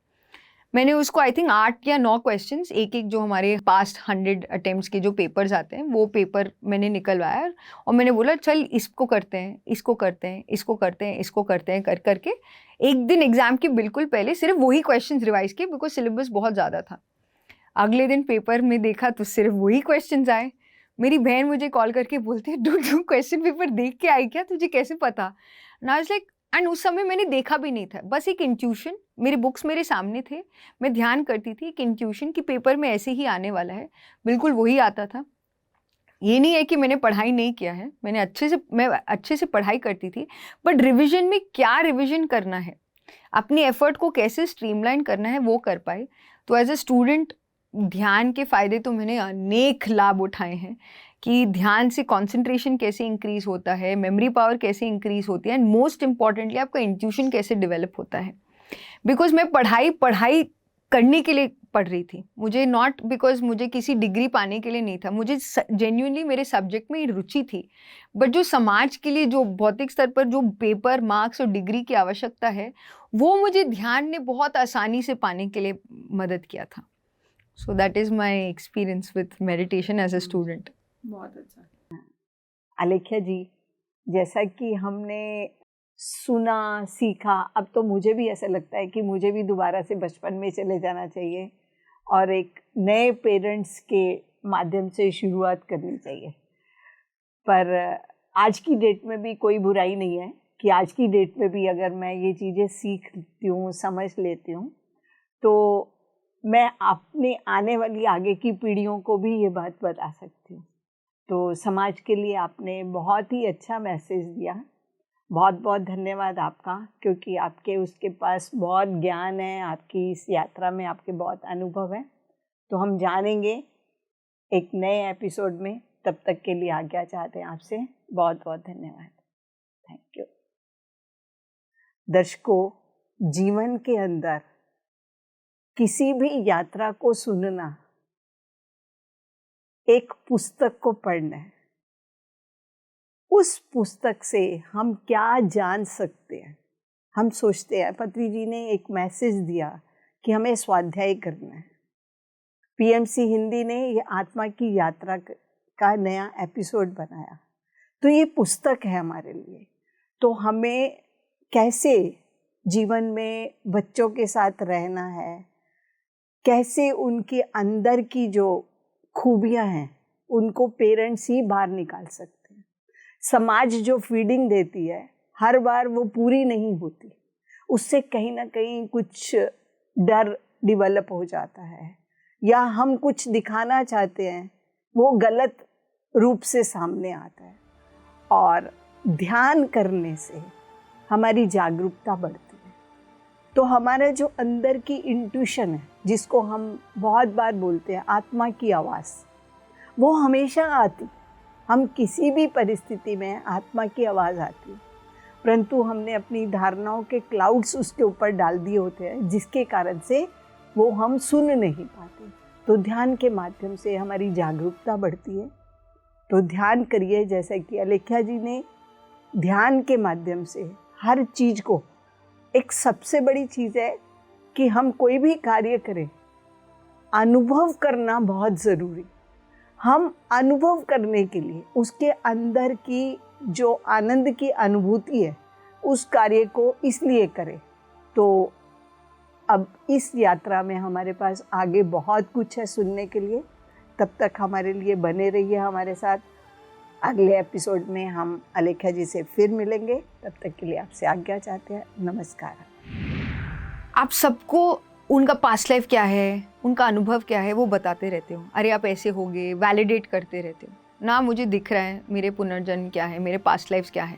मैंने उसको आई थिंक 8 या 9 क्वेश्चंस, एक जो हमारे पास्ट 100 अटेम्प्ट्स के जो पेपर्स आते हैं वो पेपर मैंने निकलवाया और मैंने बोला चल इसको करते हैं, इसको करते हैं, इसको करते हैं, इसको करते हैं कर करके एक दिन एग्जाम के बिल्कुल पहले सिर्फ वही क्वेश्चंस रिवाइज किए, बिकॉज सिलेबस बहुत ज़्यादा था। अगले दिन पेपर में देखा तो सिर्फ वही क्वेश्चंस आए। मेरी बहन मुझे कॉल करके बोलती है तू क्वेश्चन पेपर देख के आई क्या, तुझे कैसे पता? ना लाइक, एंड उस समय मैंने देखा भी नहीं था, बस एक इंट्यूशन, मेरे बुक्स मेरे सामने थे, मैं ध्यान करती थी, एक इंट्यूशन कि पेपर में ऐसे ही आने वाला है, बिल्कुल वही आता था। ये नहीं है कि मैंने पढ़ाई नहीं किया है, मैं अच्छे से पढ़ाई करती थी, बट रिवीजन में क्या रिवीजन करना है, अपनी एफर्ट को कैसे स्ट्रीमलाइन करना है वो कर पाए। तो एज अ स्टूडेंट ध्यान के फ़ायदे तो मैंने अनेक लाभ उठाए हैं कि ध्यान से कंसंट्रेशन कैसे इंक्रीज़ होता है, मेमोरी पावर कैसे इंक्रीज़ होती है, एंड मोस्ट इम्पॉर्टेंटली आपका इंट्यूशन कैसे डेवलप होता है। बिकॉज मैं पढ़ाई करने के लिए पढ़ रही थी, मुझे नॉट बिकॉज मुझे किसी डिग्री पाने के लिए नहीं था, मुझे जेन्युइनली मेरे सब्जेक्ट में रुचि थी। बट जो समाज के लिए जो भौतिक स्तर पर जो पेपर, मार्क्स और डिग्री की आवश्यकता है, वो मुझे ध्यान ने बहुत आसानी से पाने के लिए मदद किया था। So that is my experience with meditation as a student. बहुत अच्छा। अलेख्या जी, जैसा कि हमने सुना, सीखा, अब तो मुझे भी ऐसा लगता है कि मुझे भी दोबारा से बचपन में चले जाना चाहिए और एक नए पेरेंट्स के माध्यम से शुरुआत करनी चाहिए। पर आज की डेट में भी कोई बुराई नहीं है कि आज की डेट में भी अगर मैं ये चीज़ें सीखती हूँ, समझ लेती हूँ, तो मैं अपने आने वाली आगे की पीढ़ियों को भी ये बात बता सकती हूँ। तो समाज के लिए आपने बहुत ही अच्छा मैसेज दिया, बहुत बहुत धन्यवाद आपका, क्योंकि आपके उसके पास बहुत ज्ञान है, आपकी इस यात्रा में आपके बहुत अनुभव है। तो हम जानेंगे एक नए एपिसोड में, तब तक के लिए आज्ञा चाहते हैं आपसे। बहुत बहुत धन्यवाद, थैंक यू। दर्शकों, जीवन के अंदर किसी भी यात्रा को सुनना एक पुस्तक को पढ़ना है। उस पुस्तक से हम क्या जान सकते हैं? हम सोचते हैं, पत्री जी ने एक मैसेज दिया कि हमें स्वाध्याय करना है। पीएमसी हिंदी ने ये आत्मा की यात्रा का नया एपिसोड बनाया, तो ये पुस्तक है हमारे लिए। तो हमें कैसे जीवन में बच्चों के साथ रहना है, कैसे उनके अंदर की जो खूबियां हैं उनको पेरेंट्स ही बाहर निकाल सकते हैं। समाज जो फीडिंग देती है हर बार वो पूरी नहीं होती, उससे कहीं ना कहीं कुछ डर डिवेलप हो जाता है, या हम कुछ दिखाना चाहते हैं वो गलत रूप से सामने आता है। और ध्यान करने से हमारी जागरूकता बढ़ती है। तो हमारा जो अंदर की इंट्यूशन है, जिसको हम बहुत बार बोलते हैं आत्मा की आवाज़, वो हमेशा आती। हम किसी भी परिस्थिति में आत्मा की आवाज़ आती है, परंतु हमने अपनी धारणाओं के क्लाउड्स उसके ऊपर डाल दिए होते हैं, जिसके कारण से वो हम सुन नहीं पाते। तो ध्यान के माध्यम से हमारी जागरूकता बढ़ती है। तो ध्यान करिए, जैसे कि अलेख्या जी ने ध्यान के माध्यम से हर चीज़ को, एक सबसे बड़ी चीज़ है कि हम कोई भी कार्य करें अनुभव करना बहुत ज़रूरी। हम अनुभव करने के लिए उसके अंदर की जो आनंद की अनुभूति है उस कार्य को इसलिए करें। तो अब इस यात्रा में हमारे पास आगे बहुत कुछ है सुनने के लिए। तब तक हमारे लिए बने रहिए हमारे साथ। अगले एपिसोड में हम अलेख्या जी से फिर मिलेंगे। तब तक के लिए आपसे आज्ञा चाहते हैं। नमस्कार। आप सबको उनका पास्ट लाइफ क्या है, उनका अनुभव क्या है, वो बताते रहते हो। अरे आप ऐसे हो गए, वैलिडेट करते रहते हो ना। मुझे दिख रहा है मेरे पुनर्जन्म क्या है, मेरे पास्ट लाइफ क्या है।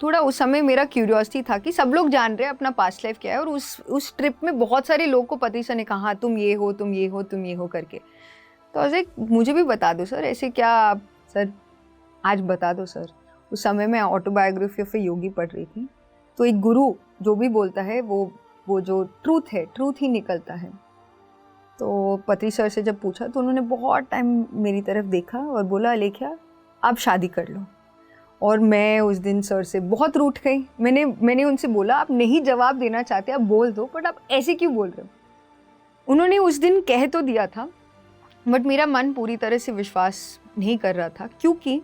थोड़ा उस समय मेरा क्यूरियोसिटी था कि सब लोग जान रहे हैं अपना पास्ट लाइफ क्या है, और उस ट्रिप में बहुत सारे लोग को पति से ने कहा तुम ये हो, तुम ये हो, तुम ये हो करके। तो ऐसे मुझे भी बता दो सर, ऐसे क्या आप सर आज बता दो सर। उस समय मैं ऑटोबायोग्राफी ऑफ ए योगी पढ़ रही थी। तो एक गुरु जो भी बोलता है वो जो ट्रूथ है, ट्रूथ ही निकलता है। तो पति सर से जब पूछा तो उन्होंने बहुत टाइम मेरी तरफ देखा और बोला अलेख्या आप शादी कर लो। और मैं उस दिन सर से बहुत रूठ गई। मैंने उनसे बोला आप नहीं जवाब देना चाहते आप बोल दो, बट आप ऐसे क्यों बोल रहे हो। उन्होंने उस दिन कह तो दिया था, बट मेरा मन पूरी तरह से विश्वास नहीं कर रहा था, क्योंकि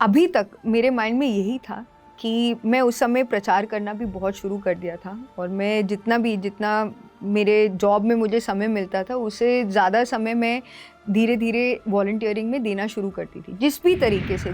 अभी तक मेरे माइंड में यही था कि मैं उस समय प्रचार करना भी बहुत शुरू कर दिया था। और मैं जितना मेरे जॉब में मुझे समय मिलता था उससे ज़्यादा समय मैं धीरे धीरे वॉलंटियरिंग में देना शुरू करती थी, जिस भी तरीके से।